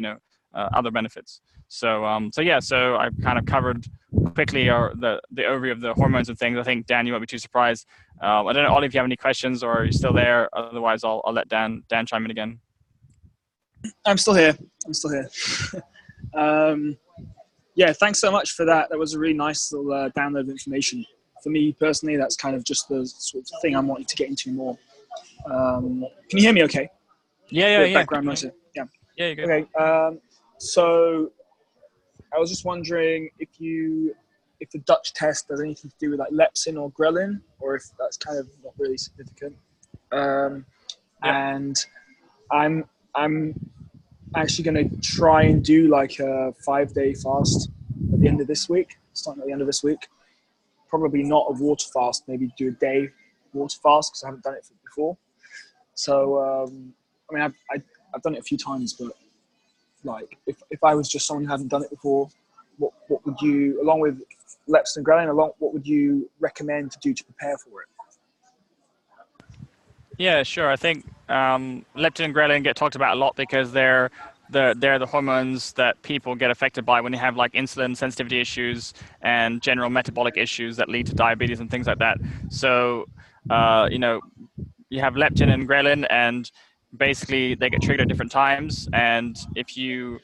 other benefits. So I've kind of covered quickly the overview of the hormones and things. I think, Dan, you won't be too surprised. I don't know, Ollie, if you have any questions, or are you still there? Otherwise, I'll let Dan chime in again. I'm still here. Yeah, thanks so much for that. That was a really nice little download of information. For me personally, that's kind of just the sort of thing I'm wanting to get into more. Can you hear me okay? Yeah. Background noise. Yeah, you're good. Okay. So I was just wondering if the Dutch test has anything to do with like leptin or ghrelin, or if that's kind of not really significant. And I'm actually going to try and do like a 5-day fast at the end of this week, starting at the end of this week. Probably not a water fast, maybe do a day water fast, because I haven't done it before. So, I mean, I've done it a few times, but like if I was just someone who hadn't done it before, what would you, along with leptin and ghrelin, what would you recommend to do to prepare for it? Yeah, sure. I think leptin and ghrelin get talked about a lot because they're the hormones that people get affected by when they have like insulin sensitivity issues and general metabolic issues that lead to diabetes and things like that. So, you have leptin and ghrelin, and basically they get triggered at different times. And if you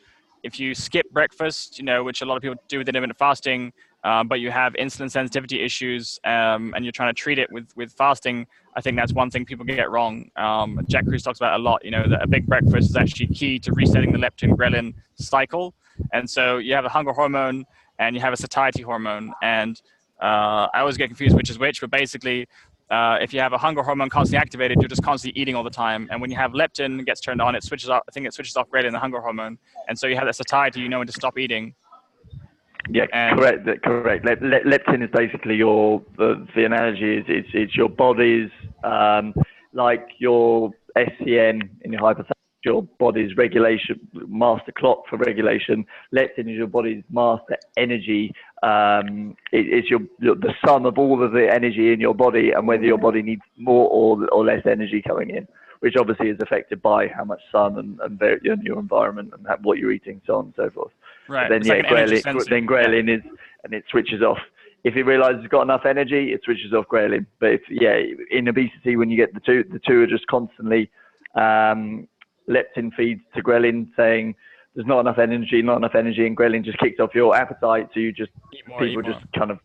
skip breakfast, which a lot of people do with intermittent fasting, but you have insulin sensitivity issues, and you're trying to treat it with fasting, I think that's one thing people get wrong. Jack Kruse talks about it a lot, that a big breakfast is actually key to resetting the leptin ghrelin cycle. And so you have a hunger hormone and you have a satiety hormone. And I always get confused which is which, but basically, if you have a hunger hormone constantly activated, you're just constantly eating all the time. And when you have leptin gets turned on, it switches off. I think it switches off ghrelin, the hunger hormone. And so you have that satiety, you know when to stop eating. Yeah, correct. Leptin is basically the analogy is it's your body's like your SCN in your hypothalamus, your body's regulation master clock for regulation. Leptin is your body's master energy. It's the sum of all of the energy in your body, and whether your body needs more or less energy coming in, which obviously is affected by how much sun and your environment and what you're eating, so on and so forth. Right. But then ghrelin is, and it switches off. If it realizes it's got enough energy, it switches off ghrelin. But in obesity, when you get the two are just constantly, leptin feeds to ghrelin saying there's not enough energy, and ghrelin just kicks off your appetite. So you just people just kind of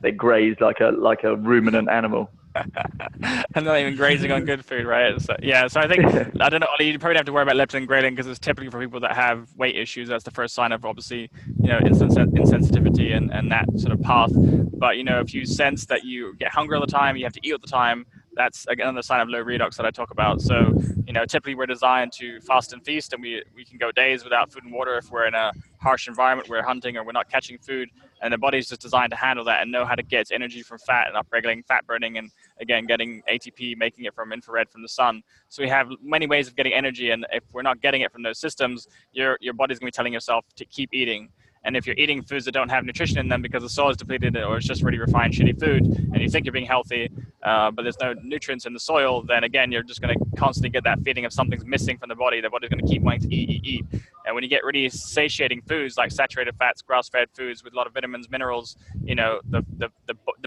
they graze like a ruminant animal. And not even grazing on good food, right? So I think, I don't know, Ollie, you probably have to worry about leptin and ghrelin because it's typically for people that have weight issues. That's the first sign of, obviously, insensitivity and that sort of path. But, if you sense that you get hungry all the time, you have to eat all the time, that's another sign of low redox that I talk about. So, typically we're designed to fast and feast, and we can go days without food and water if we're in a harsh environment, we're hunting or we're not catching food. And the body's just designed to handle that and know how to get its energy from fat and upregulating fat burning, and again, getting ATP, making it from infrared from the sun. So we have many ways of getting energy, and if we're not getting it from those systems, your body's going to be telling yourself to keep eating. And if you're eating foods that don't have nutrition in them because the soil is depleted or it's just really refined shitty food, and you think you're being healthy, but there's no nutrients in the soil, then again, you're just going to constantly get that feeling of something's missing from the body. The body's going to keep wanting to eat. And when you get really satiating foods like saturated fats, grass-fed foods with a lot of vitamins, minerals, the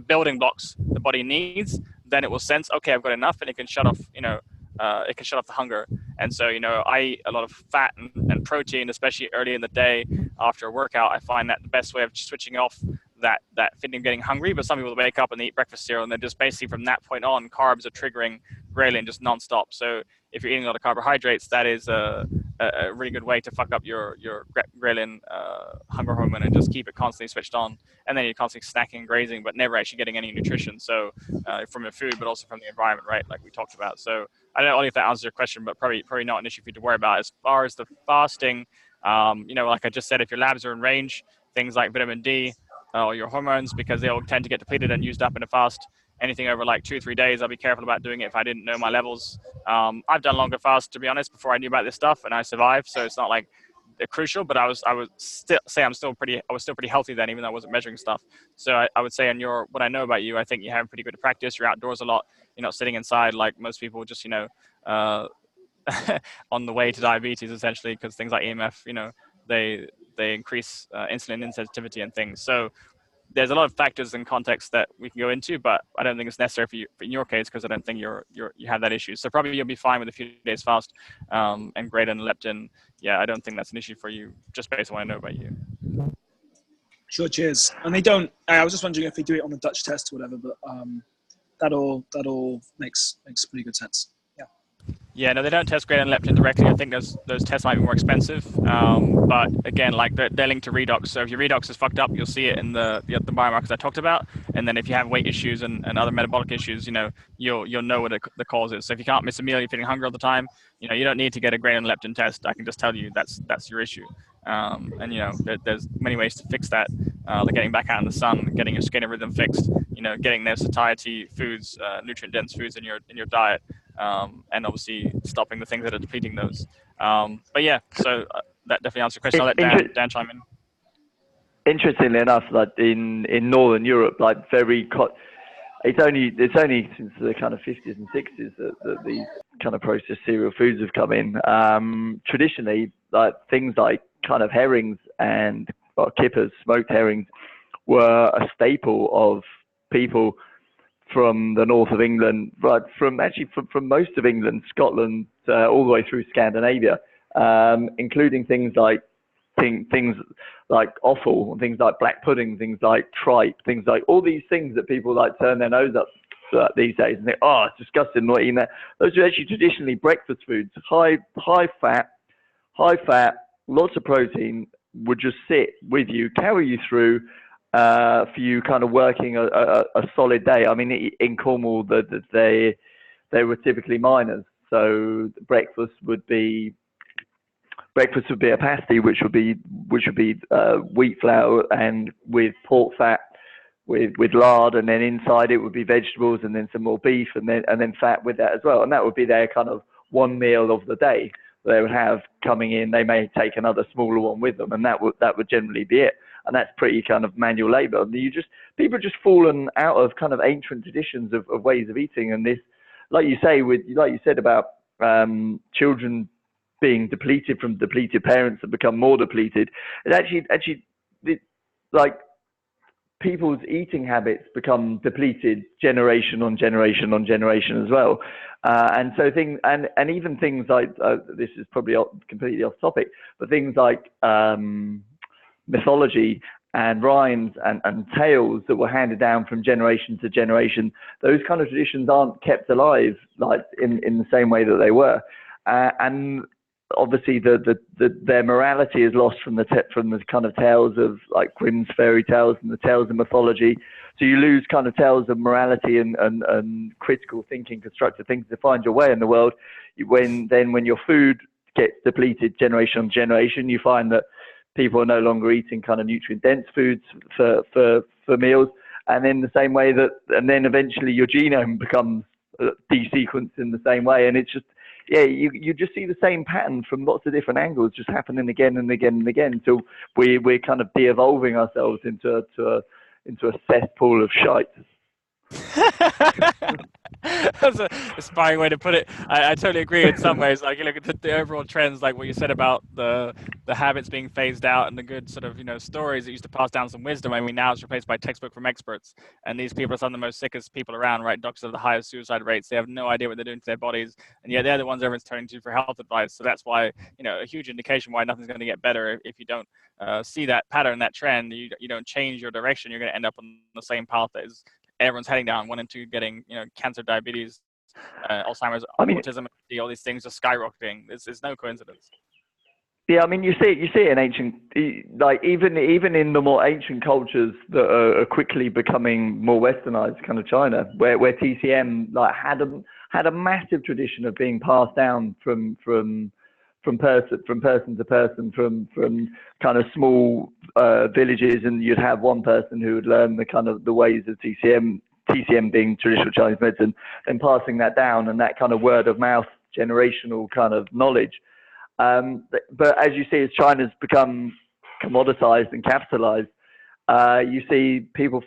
building blocks the body needs, then it will sense, okay, I've got enough, and it can shut off, it can shut off the hunger. And so, I eat a lot of fat and protein, especially early in the day after a workout. I find that the best way of switching off that feeling of getting hungry. But some people wake up and they eat breakfast cereal, and then just basically from that point on, carbs are triggering ghrelin just nonstop. So if you're eating a lot of carbohydrates, that is a really good way to fuck up your ghrelin hunger hormone and just keep it constantly switched on. And then you're constantly snacking and grazing, but never actually getting any nutrition. So from your food, but also from the environment, right? Like we talked about. So I don't know if that answers your question, but probably not an issue for you to worry about. As far as the fasting, like I just said, if your labs are in range, things like vitamin D, or your hormones, because they all tend to get depleted and used up in a fast. Anything over like 2 or 3 days, I'll be careful about doing it if I didn't know my levels. I've done longer fasts, to be honest, before I knew about this stuff, and I survived. So it's not like crucial, but I would still say I was still pretty healthy then, even though I wasn't measuring stuff. So I would say, on what I know about you, I think you have pretty good practice. You're outdoors a lot. You're not sitting inside like most people, just uh, on the way to diabetes, essentially, because things like EMF, they increase insulin insensitivity and things. So there's a lot of factors and context that we can go into, but I don't think it's necessary for you in your case, because I don't think you have that issue. So probably you'll be fine with a few days fast, and greater than leptin. Yeah, I don't think that's an issue for you, just based on what I know about you. Sure, cheers. And they don't. I was just wondering if they do it on the Dutch test or whatever, but that all makes pretty good sense. Yeah. Yeah, no, they don't test gradient leptin directly. I think those tests might be more expensive. But again, like they're linked to redox. So if your redox is fucked up, you'll see it in the biomarkers I talked about. And then if you have weight issues and other metabolic issues, you'll know what the cause is. So if you can't miss a meal, you're feeling hungry all the time, you don't need to get a gradient leptin test. I can just tell you that's your issue. And there's many ways to fix that, like getting back out in the sun, getting your skin rhythm fixed, getting those satiety foods, nutrient dense foods in your diet. And obviously stopping the things that are depleting those. But yeah, so that definitely answers your question. I'll let Dan chime in. Interestingly enough, like in Northern Europe, like it's only since the kind of 50s and 60s that these kind of processed cereal foods have come in. Traditionally, like things like kind of herrings and kippers, smoked herrings, were a staple of people from the north of England, but from most of England, Scotland, all the way through Scandinavia, including things like offal, things like black pudding, things like tripe, things like all these things that people like turn their nose up these days and think, oh, it's disgusting, not eating that. Those are actually traditionally breakfast foods, high fat, lots of protein, would just sit with you, carry you through. For you kind of working a solid day. I mean, in Cornwall, they were typically miners, so breakfast would be a pasty, which would be wheat flour and with pork fat, with lard, and then inside it would be vegetables, and then some more beef, and then fat with that as well. And that would be their kind of one meal of the day they would have coming in. They may take another smaller one with them, and that would generally be it. And that's pretty kind of manual labor. People have just fallen out of kind of ancient traditions of ways of eating. And this, like you said about children being depleted from depleted parents and become more depleted. Like people's eating habits become depleted generation on generation on generation as well. And so even things like this is probably completely off topic, but things like mythology and rhymes and tales that were handed down from generation to generation, those kind of traditions aren't kept alive like in the same way that they were, and obviously their morality is lost from the kind of tales of like Grimm's fairy tales and the tales of mythology. So you lose kind of tales of morality and critical thinking, constructive thinking to find your way in the world. When your food gets depleted generation on generation, you find that people are no longer eating kind of nutrient dense foods for meals, and in the same way and then eventually your genome becomes desequenced in the same way, and it's just you just see the same pattern from lots of different angles just happening again and again and again until we're kind of de-evolving ourselves into a cesspool of shite. That's an inspiring way to put it. I totally agree in some ways. Like, you look at the overall trends, like what you said about the habits being phased out and the good sort of, stories that used to pass down some wisdom. I mean, now it's replaced by textbook from experts. And these people are some of the most sickest people around, right? Doctors have the highest suicide rates. They have no idea what they're doing to their bodies. And yet they're the ones everyone's turning to for health advice. So that's why, a huge indication why nothing's going to get better if you don't see that pattern, that trend. You don't change your direction. You're going to end up on the same path that is everyone's heading down, one and two getting, cancer, diabetes, Alzheimer's, autism, all these things are skyrocketing. It's no coincidence. Yeah, I mean, you see it in ancient, like even in the more ancient cultures that are quickly becoming more westernized, kind of China, where TCM like had a massive tradition of being passed down from person to person, from kind of small villages, and you'd have one person who would learn the kind of the ways of TCM being traditional Chinese medicine, and passing that down, and that kind of word of mouth generational kind of knowledge. But as you see, as China's become commoditized and capitalized, you see people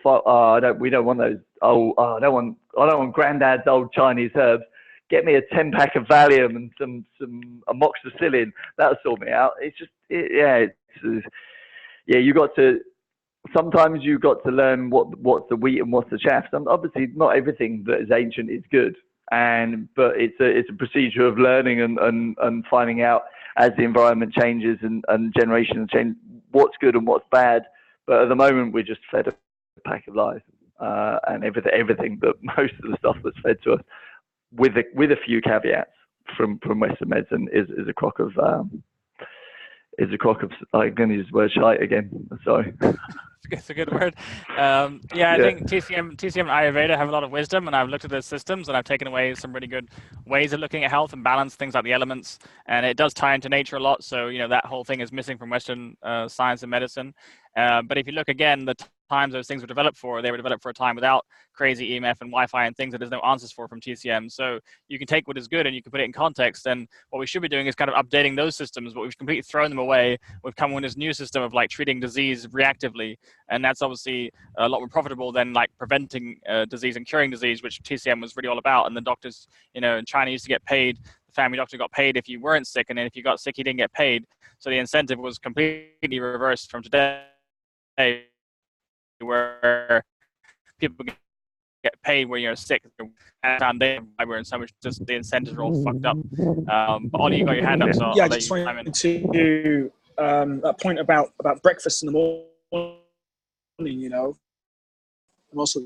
we don't want those. I don't want granddad's old Chinese herbs. Get me a 10-pack of Valium and some amoxicillin. That'll sort me out. It's just, you got to, sometimes you got to learn what's the wheat and what's the chaff. Obviously, not everything that is ancient is good, but it's a procedure of learning and finding out as the environment changes and generations change what's good and what's bad. But at the moment, we're just fed a pack of lies, and everything that most of the stuff that's fed to us, with a few caveats from Western medicine, is a crock of I'm going to use the word shite again. Sorry. It's a good word. I think TCM and Ayurveda have a lot of wisdom, and I've looked at those systems, and I've taken away some really good ways of looking at health and balance, things like the elements, and it does tie into nature a lot. So, that whole thing is missing from Western science and medicine. But if you look again, the times those things were developed for, they were developed for a time without crazy EMF and Wi-Fi and things that there's no answers for from TCM. So you can take what is good and you can put it in context. And what we should be doing is kind of updating those systems, but we've completely thrown them away. We've come with this new system of like treating disease reactively. And that's obviously a lot more profitable than like preventing disease and curing disease, which TCM was really all about. And the doctors, in China used to get paid. The family doctor got paid if you weren't sick. And then if you got sick, you didn't get paid. So the incentive was completely reversed from today, where people get paid when you're sick. And we're in so much, just the incentives are all fucked up. But Ollie, you got your hand up, so I just wanted to that point about breakfast in the morning. I'm also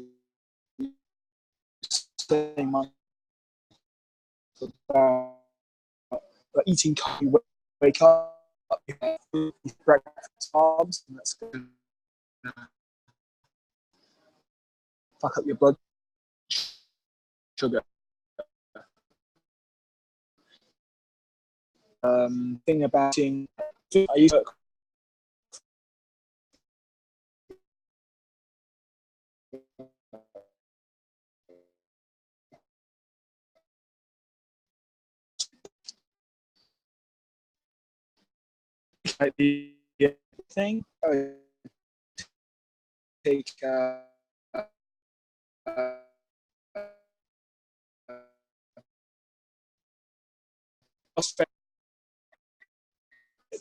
saying much about eating coffee, wake up, breakfast carbs, and that's good. Fuck up your blood sugar. Thing about eating, I used to like the thing. I take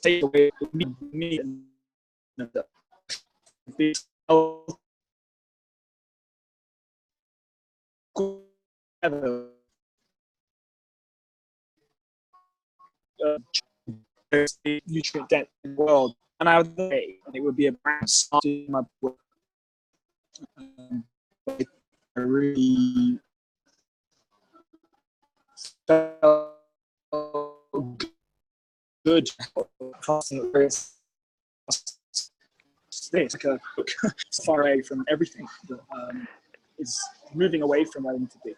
take away meat and nutrient dense in the world, and I would say it would be a brand starting my book. I really felt good. It's like a book far away from everything that is moving away from where I need to be.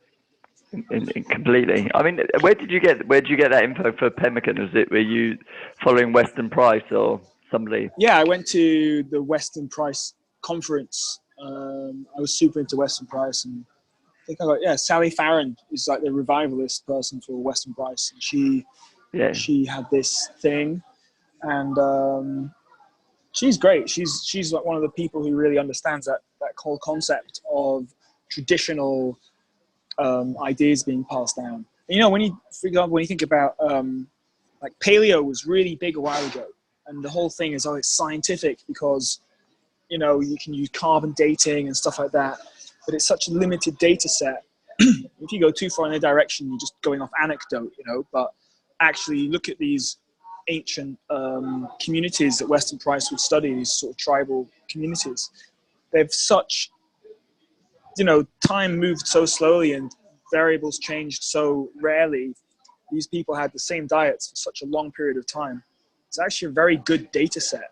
Completely. I mean, where did you get that info for pemmican? Were you following Weston Price or somebody? Yeah, I went to the Weston Price conference. I was super into Weston Price, and I think I got Sally Farron is like the revivalist person for Weston Price, and she had this thing, and she's great. She's like one of the people who really understands that whole concept of traditional ideas being passed down. And, for example, when you think about like paleo was really big a while ago, and the whole thing is it's scientific because you can use carbon dating and stuff like that, but it's such a limited data set. If you go too far in a direction, you're just going off anecdote, but actually look at these ancient communities that Weston Price would study, these sort of tribal communities. They've such, time moved so slowly and variables changed so rarely. These people had the same diets for such a long period of time. It's actually a very good data set,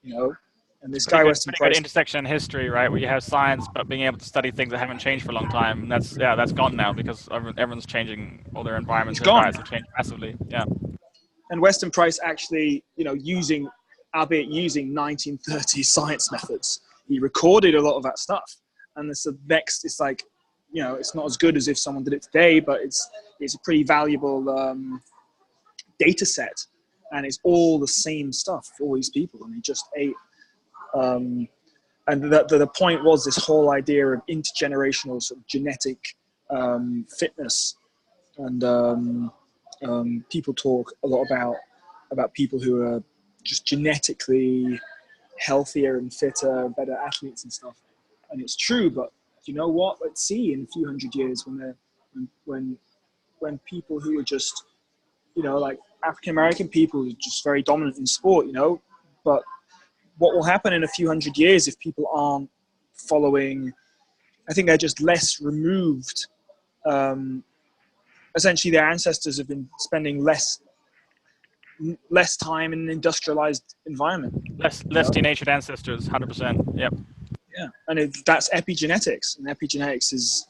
And this guy Weston Price, good intersection in history, right? Where you have science, but being able to study things that haven't changed for a long time. That's gone now because everyone's changing. All their environments, their diets have changed massively. Yeah. And Weston Price actually, using albeit using 1930s science methods. He recorded a lot of that stuff, and it's vexed. It's like, you know, it's not as good as if someone did it today, but it's a pretty valuable data set, and it's all the same stuff for all these people, and they just ate. And the point was this whole idea of intergenerational sort of genetic fitness, and people talk a lot about people who are just genetically healthier and fitter, better athletes and stuff. And it's true, but you know what? Let's see in a few hundred years when people who are just, you know, like African American people are just very dominant in sport, you know, but what will happen in a few hundred years if people aren't following? I think they're just less removed. Essentially, their ancestors have been spending less time in an industrialized environment. Less denatured ancestors, 100%. Yep. Yeah, and that's epigenetics, and epigenetics is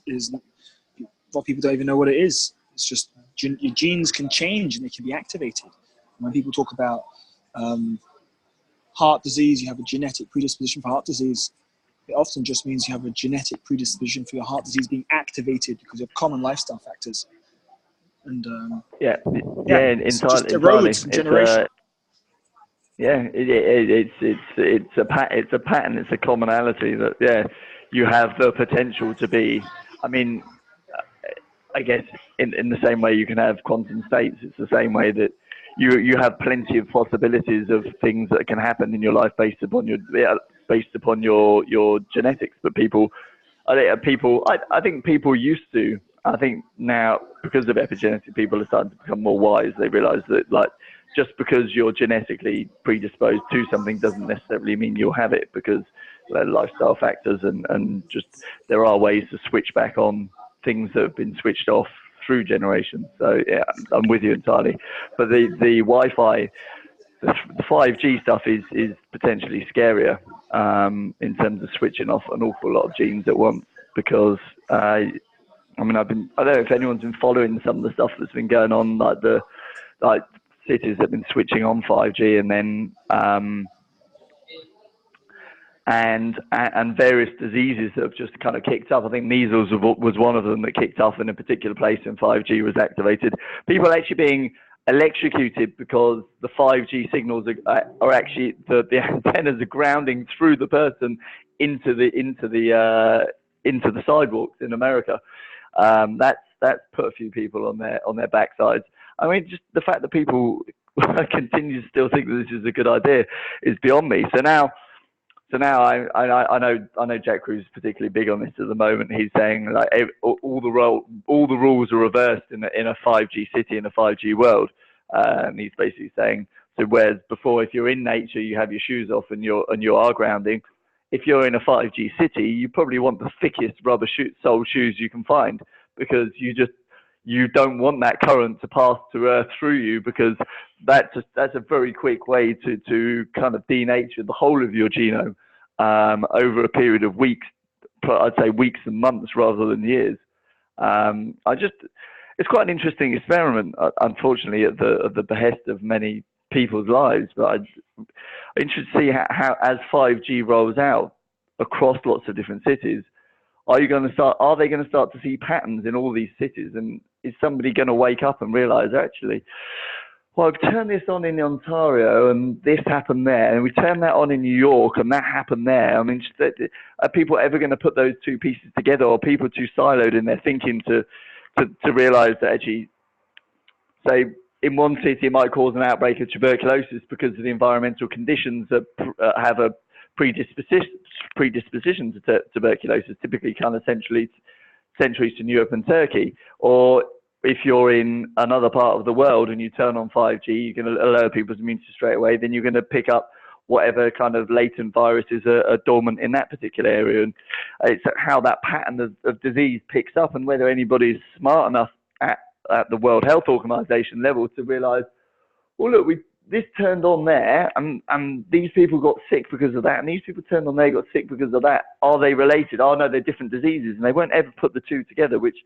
what people don't even know what it is. It's just your genes can change and they can be activated. When people talk about heart disease, you have a genetic predisposition for heart disease. It often just means you have a genetic predisposition for your heart disease being activated because of common lifestyle factors. And entirely. It just erodes from generation. It's a pattern. It's a commonality that you have the potential to be. I mean, I guess in the same way you can have quantum states, it's the same way that you have plenty of possibilities of things that can happen in your life based upon your genetics. But I think people used to. I think now, because of epigenetics, people are starting to become more wise. They realize that, like, just because you're genetically predisposed to something doesn't necessarily mean you'll have it, because lifestyle factors and just there are ways to switch back on things that have been switched off through generations. So yeah, I'm with you entirely. But the Wi-Fi, the 5G stuff is potentially scarier in terms of switching off an awful lot of genes at once, because I don't know if anyone's been following some of the stuff that's been going on, like cities that have been switching on 5G, and then and various diseases that have just kind of kicked up. I think measles was one of them that kicked off in a particular place when 5G was activated. People actually being electrocuted because the 5G signals are actually the antennas are grounding through the person into the sidewalks in America. That's put a few people on their backsides. I mean, just the fact that people continue to still think that this is a good idea is beyond me. So now I know Jack Cruz is particularly big on this at the moment. He's saying, like, all the rules are reversed in a 5G city, in a 5G world. And he's basically saying, so whereas before, if you're in nature, you have your shoes off and you are grounding. If you're in a 5G city, you probably want the thickest rubber sole shoes you can find, because you don't want that current to pass to Earth through you, because that's a very quick way to kind of denature the whole of your genome over a period of weeks. I'd say weeks and months rather than years. It's quite an interesting experiment, unfortunately, at the behest of many people's lives. But I'm interested to see how as 5G rolls out across lots of different cities, are they going to start to see patterns in all these cities? And is somebody going to wake up and realize, actually, well, I've turned this on in Ontario and this happened there, and we turned that on in New York and that happened there? I mean, are people ever going to put those two pieces together, or are people too siloed in their thinking to realize that, actually, say, in one city it might cause an outbreak of tuberculosis because of the environmental conditions that have a predisposition to tuberculosis, typically kind of Central Eastern Europe and Turkey. Or if you're in another part of the world and you turn on 5G, you're going to lower people's immune system straight away, then you're going to pick up whatever kind of latent viruses are dormant in that particular area. And it's how that pattern of disease picks up, and whether anybody's smart enough at the World Health Organization level to realize, well, look, this turned on there, and these people got sick because of that, and these people turned on there, got sick because of that. Are they related? Oh no, they're different diseases, and they won't ever put the two together, which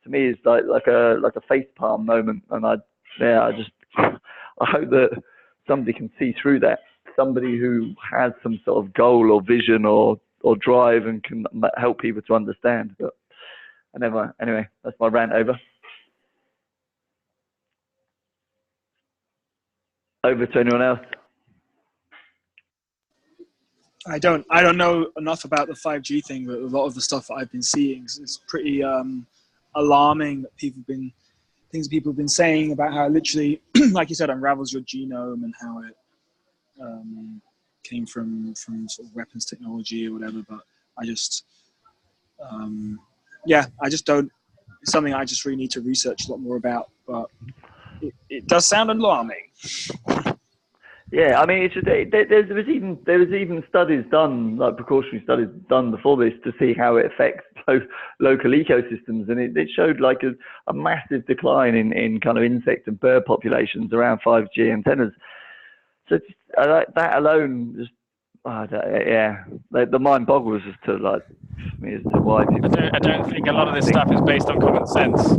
to me is like a facepalm moment. And I hope that somebody can see through that. somebody who has some sort of goal or vision or drive and can help people to understand. But anyway, that's my rant over. Over to anyone else. I don't know enough about the 5G thing, but a lot of the stuff that I've been seeing is pretty alarming. That things people have been saying about how it literally, like you said, unravels your genome and how it came from sort of weapons technology or whatever. But I just, I just don't. It's something I just really need to research a lot more about. But it does sound alarming. Yeah, I mean, it's just, there was even studies done, like precautionary studies done before this, to see how it affects local ecosystems, and it showed like a massive decline in kind of insect and bird populations around 5G antennas. So that alone, just the mind boggles as to why people. I don't think a lot of this stuff is based on common sense.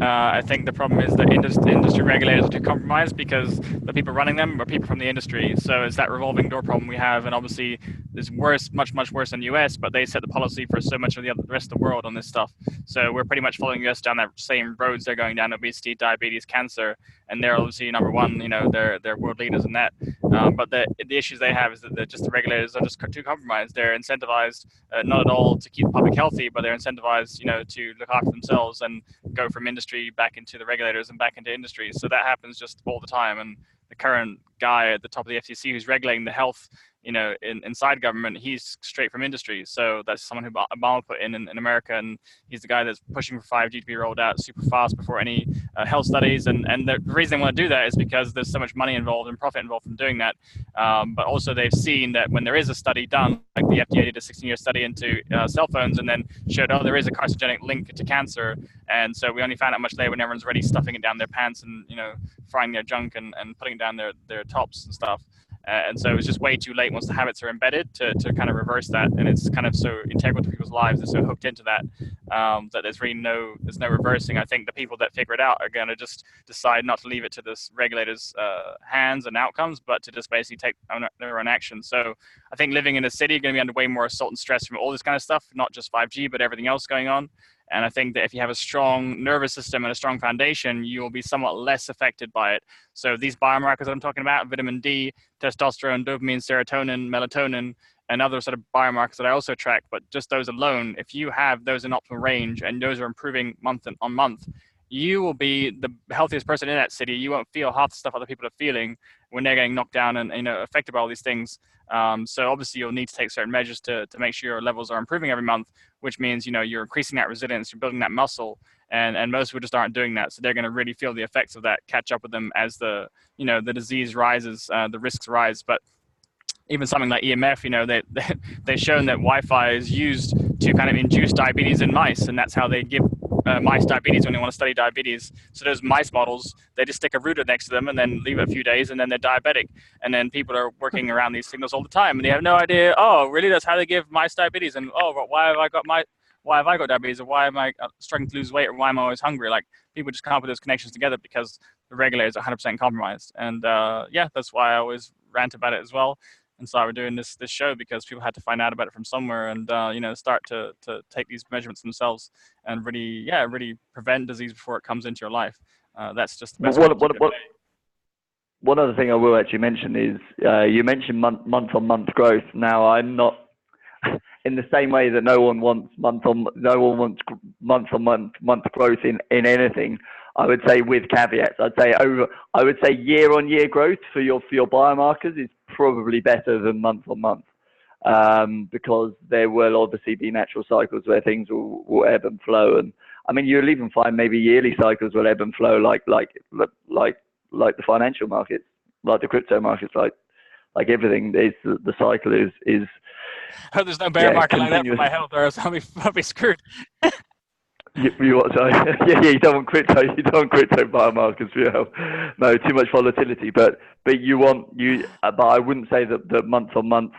I think the problem is that industry regulators are too compromised because the people running them are people from the industry. So it's that revolving door problem we have, and obviously it's worse, much worse in the US. But they set the policy for so much of the rest of the world on this stuff. So we're pretty much following the US down that same roads they're going down: obesity, diabetes, cancer, and they're obviously number one. You know, they're world leaders in that. But the issues they have is that the regulators are just too compromised. They're incentivized not at all to keep the public healthy, but they're incentivized, to look after themselves and go from industry back into the regulators and back into industry. So that happens just all the time. And the current guy at the top of the FCC who's regulating the health, inside government, he's straight from industry. So that's someone who Obama put in America, and he's the guy that's pushing for 5G to be rolled out super fast before any health studies. And the reason they want to do that is because there's so much money involved and profit involved from doing that. But also they've seen that when there is a study done, like the FDA did a 16-year study into cell phones and then showed, there is a carcinogenic link to cancer. And so we only found out much later when everyone's already stuffing it down their pants and, frying their junk and putting it down their tops and stuff. And so it's just way too late once the habits are embedded to kind of reverse that. And it's kind of so integral to people's lives and so hooked into that, that there's really no reversing. I think the people that figure it out are going to just decide not to leave it to this regulators' hands and outcomes, but to just basically take their own action. So I think living in a city, you're going to be under way more assault and stress from all this kind of stuff, not just 5G, but everything else going on. And I think that if you have a strong nervous system and a strong foundation, you will be somewhat less affected by it. So these biomarkers that I'm talking about, vitamin D, testosterone, dopamine, serotonin, melatonin, and other sort of biomarkers that I also track, but just those alone, if you have those in optimal range and those are improving month on month, you will be the healthiest person in that city. You won't feel half the stuff other people are feeling when they're getting knocked down and affected by all these things. So obviously you'll need to take certain measures to make sure your levels are improving every month, which means you're increasing that resilience, you're building that muscle, and most people just aren't doing that. So they're going to really feel the effects of that catch up with them as the disease rises, the risks rise. But even something like EMF, they've shown that Wi-Fi is used to kind of induce diabetes in mice, and that's how they give mice diabetes when they want to study diabetes. So those mice models, they just stick a router next to them and then leave it a few days, and then they're diabetic. And then people are working around these signals all the time, and they have no idea. Oh, really? That's how they give mice diabetes? And why have I got diabetes, or why am I struggling to lose weight, or why am I always hungry? Like, people just come up with those connections together because the regulators are 100% compromised. And that's why I always rant about it as well. And so we're doing this show because people had to find out about it from somewhere and start to take these measurements themselves and really prevent disease before it comes into your life. That's just the best way to keep it. One other thing I will actually mention is you mentioned month-on-month growth. Now, I'm not in the same way that no one wants month-on-month growth in anything. I would say with caveats. I would say year-on-year growth for your biomarkers is probably better than month-on-month, because there will obviously be natural cycles where things will ebb and flow, and I mean you'll even find maybe yearly cycles will ebb and flow, like the financial markets, like the crypto markets, like everything. Is the cycle is. Oh, there's no bear market like that for my health, or else I'll be screwed. You what? Sorry. You don't want crypto. You don't want crypto biomarkers for your health. No, too much volatility. But But I wouldn't say that month on month,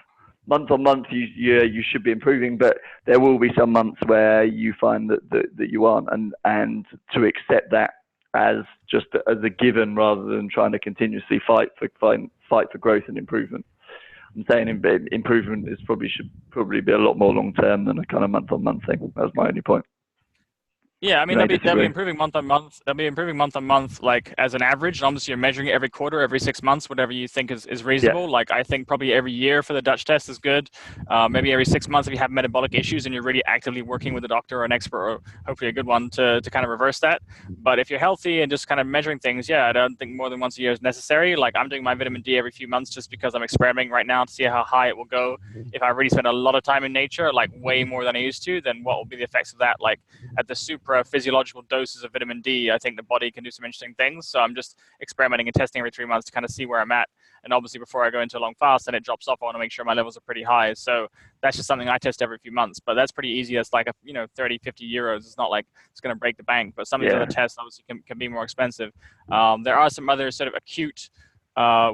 you should be improving. But there will be some months where you find that you aren't, and to accept that as just as a given rather than trying to continuously fight for growth and improvement. I'm saying improvement should probably be a lot more long term than a kind of month-on-month thing. That was my only point. Yeah, I mean, You may they'll be disagree. improving month on month. They'll be improving month on month, like as an average. And obviously, you're measuring it every quarter, every 6 months, whatever you think is Yeah, reasonable. Like I think probably every year for the Dutch test is good. Maybe every 6 months if you have metabolic issues and you're really actively working with a doctor or an expert, or hopefully a good one to kind of reverse that. But if you're healthy and just kind of measuring things, yeah, I don't think more than once a year is necessary. Like I'm doing my vitamin D every few months just because I'm experimenting right now to see how high it will go. If I really spend a lot of time in nature, like way more than I used to, then what will be the effects of that? Like at the supra physiological doses of vitamin D, I think the body can do some interesting things. So I'm just experimenting and testing every 3 months to kind of see where I'm at. And obviously, before I go into a long fast and it drops off, I want to make sure my levels are pretty high. So that's just something I test every few months. But that's pretty easy. That's like 30, 50 euros. It's not like it's going to break the bank. But some of these other yeah, tests obviously can be more expensive. There are some other sort of acute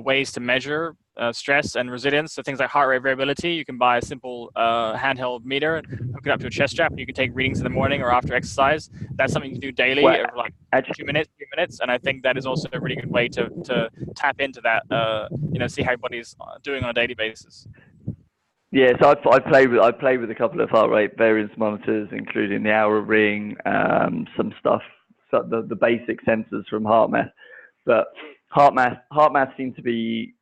ways to measure stress and resilience. So things like heart rate variability, you can buy a simple handheld meter and hook it up to a chest strap, and you can take readings in the morning or after exercise. That's something you can do daily, well, over like actually, 2 minutes, 3 minutes, and I think that is also a really good way to tap into that. See how your body's doing on a daily basis. yeah. So I play with a couple of heart rate variance monitors, including the Hour Ring, some stuff, so the basic sensors from HeartMath. But HeartMath seem to be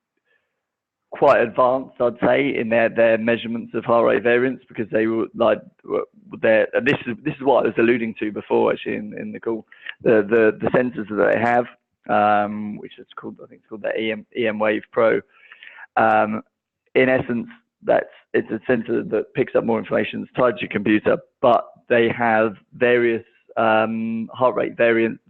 quite advanced, I'd say, in their measurements of heart rate variance, because they were like and this is what I was alluding to before, actually, in the call. The sensors that they have, which is called, I think it's called the EM Wave Pro. In essence, it's a sensor that picks up more information. It's tied to your computer, but they have various heart rate variance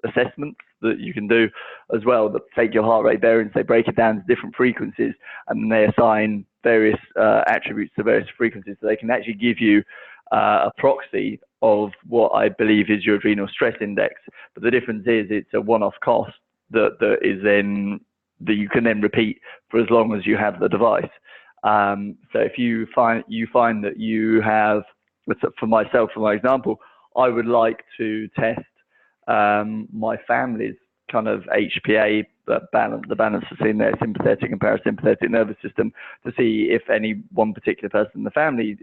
assessments that you can do as well, that take your heart rate variance, they break it down to different frequencies, and they assign various attributes to various frequencies, so they can actually give you a proxy of what I believe is your adrenal stress index. But the difference is it's a one-off cost that is then that you can then repeat for as long as you have the device. So if you find that you have, for myself, for my example, I would like to test my family's kind of HPA, the balance between their sympathetic and parasympathetic nervous system, to see if any one particular person in the family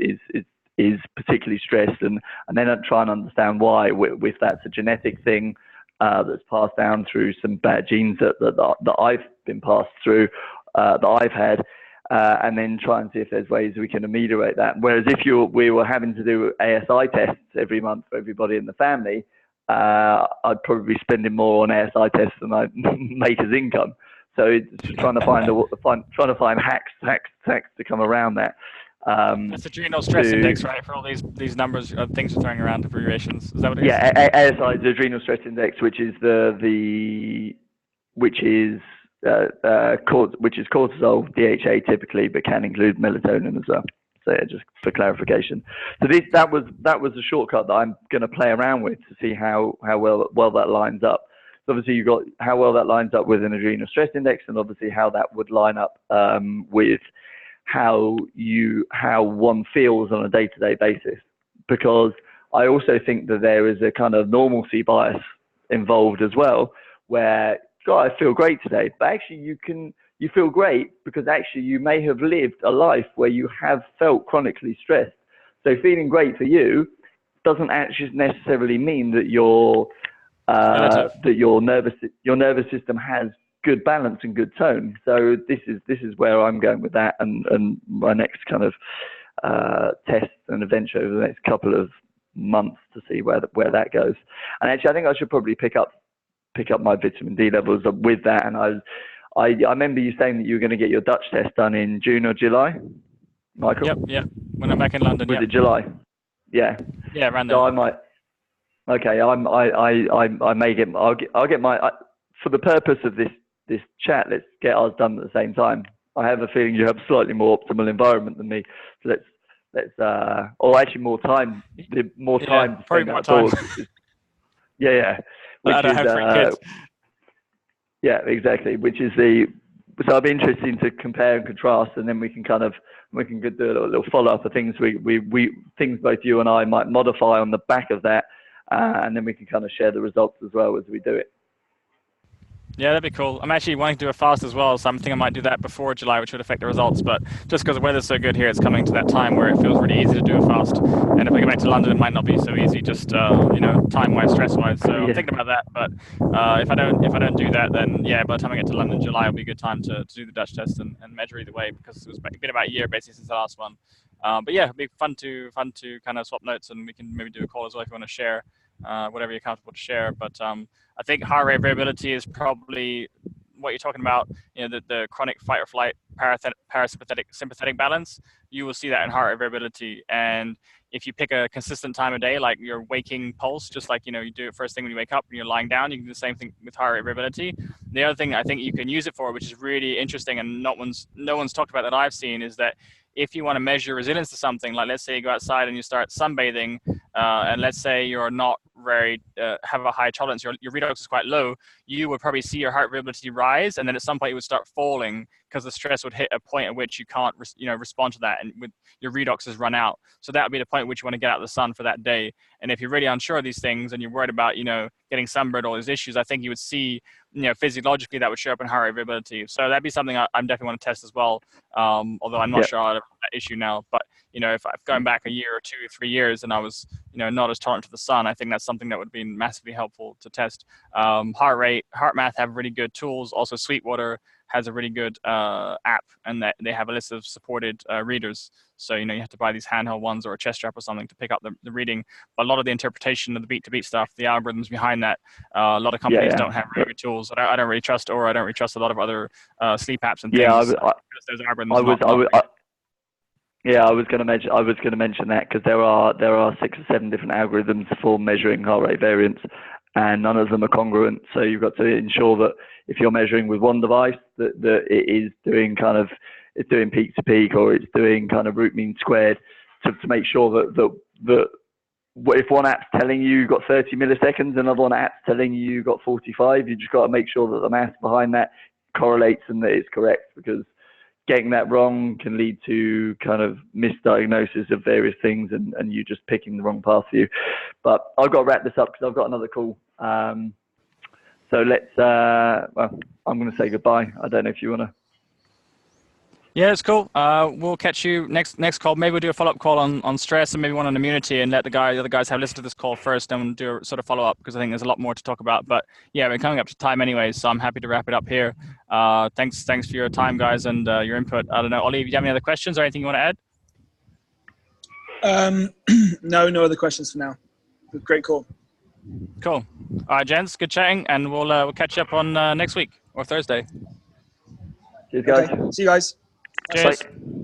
is particularly stressed, and then try and understand why, if that's a genetic thing that's passed down through some bad genes that I've been passed through, that I've had. And then try and see if there's ways we can ameliorate that. Whereas if we were having to do ASI tests every month for everybody in the family, I'd probably be spending more on ASI tests than I'd make as income. So it's trying to find hacks to come around that. That's the adrenal stress index, right? For all these numbers of things you're throwing around, abbreviations. Is that what it is? Yeah, ASI is the adrenal stress index, which is cortisol, DHA typically, but can include melatonin as well. So yeah, just for clarification. So that was a shortcut that I'm going to play around with to see how well that lines up. So obviously you've got how well that lines up with an adrenal stress index, and obviously how that would line up with how one feels on a day-to-day basis. Because I also think that there is a kind of normalcy bias involved as well, where, God, I feel great today, but actually you feel great because actually you may have lived a life where you have felt chronically stressed. So feeling great for you doesn't actually necessarily mean that your nervous system has good balance and good tone. So this is where I'm going with that, and my next kind of test and adventure over the next couple of months to see where that goes. And actually, I think I should probably pick up my vitamin D levels with that. And I remember you saying that you were going to get your Dutch test done in June or July, Michael. Yep. When I'm back in London. Was it July? Yeah. Yeah, around there. So I might. Okay, I may get. I'll get my. For the purpose of this chat, let's get ours done at the same time. I have a feeling you have a slightly more optimal environment than me. So let's or actually more time. More time to spend outdoors. Yeah. Which I don't have 3 kids. Yeah, exactly. So I'll be interested to compare and contrast, and then we can do a little follow up of things things both you and I might modify on the back of that, and then we can kind of share the results as well as we do it. Yeah, that'd be cool. I'm actually wanting to do a fast as well, so I'm thinking I might do that before July, which would affect the results. But just because the weather's so good here, it's coming to that time where it feels really easy to do a fast. And if I go back to London, it might not be so easy, just time-wise, stress-wise. So I'm Yeah, thinking about that. But if I don't do that, then yeah, by the time I get to London, July will be a good time to do the Dutch test and measure either way, because it's been about a year basically since the last one. But yeah, it'd be fun to kind of swap notes, and we can maybe do a call as well if you want to share whatever you're comfortable to share. But I think heart rate variability is probably what you're talking about. The chronic fight or flight parasympathetic sympathetic balance. You will see that in heart rate variability. And if you pick a consistent time of day, like your waking pulse, just like you do it first thing when you wake up and you're lying down, you can do the same thing with heart rate variability. The other thing I think you can use it for, which is really interesting and no one's talked about that I've seen, is that if you want to measure resilience to something, like let's say you go outside and you start sunbathing, and let's say you're not very have a high tolerance, your redox is quite low, you would probably see your heart variability rise, and then at some point it would start falling because the stress would hit a point at which you can't respond to that, and with your redox has run out. So that would be the point at which you want to get out of the sun for that day. And if you're really unsure of these things and you're worried about getting sunburned, all these issues, I think you would see physiologically that would show up in heart rate variability. So that'd be something I'm definitely want to test as well. Although I'm not yeah, sure I have that issue now, but if I've gone back a year or 2 or 3 years and I was not as tolerant to the sun, I think that's something that would be massively helpful to test. Heart rate, heart math have really good tools. Also, Sweetwater has a really good app, and that they have a list of supported readers. So you have to buy these handheld ones or a chest strap or something to pick up the reading. But a lot of the interpretation of the beat to beat stuff, the algorithms behind that, a lot of yeah, companies yeah. don't have really good tools. I don't really trust, or I don't really trust a lot of other sleep apps and Yeah, things because those I algorithms was, not yeah, I was going to mention. I was going to mention that because there are 6 or 7 different algorithms for measuring heart rate variance, and none of them are congruent. So you've got to ensure that if you're measuring with one device, that it is doing it's doing peak to peak, or it's doing kind of root mean squared, to make sure that if one app's telling you you've got 30 milliseconds, another one app's telling you you've got 45, you just got to make sure that the math behind that correlates and that it's correct, because getting that wrong can lead to kind of misdiagnosis of various things, and you just picking the wrong path for you. But I've got to wrap this up because I've got another call. So let's, well, I'm going to say goodbye. I don't know if you want to. Yeah, it's cool. We'll catch you next call. Maybe we'll do a follow-up call on stress, and maybe one on immunity, and let the other guys have listened to this call first, and we'll do a sort of follow-up, because I think there's a lot more to talk about. But yeah, we're coming up to time anyways, so I'm happy to wrap it up here. Thanks for your time, guys, and your input. I don't know, Ollie, do you have any other questions or anything you want to add? No other questions for now. Great call. Cool. All right, gents, good chatting, and we'll catch you up on next week or Thursday. Cheers, guys. Okay. See you guys. Cheers. Bye.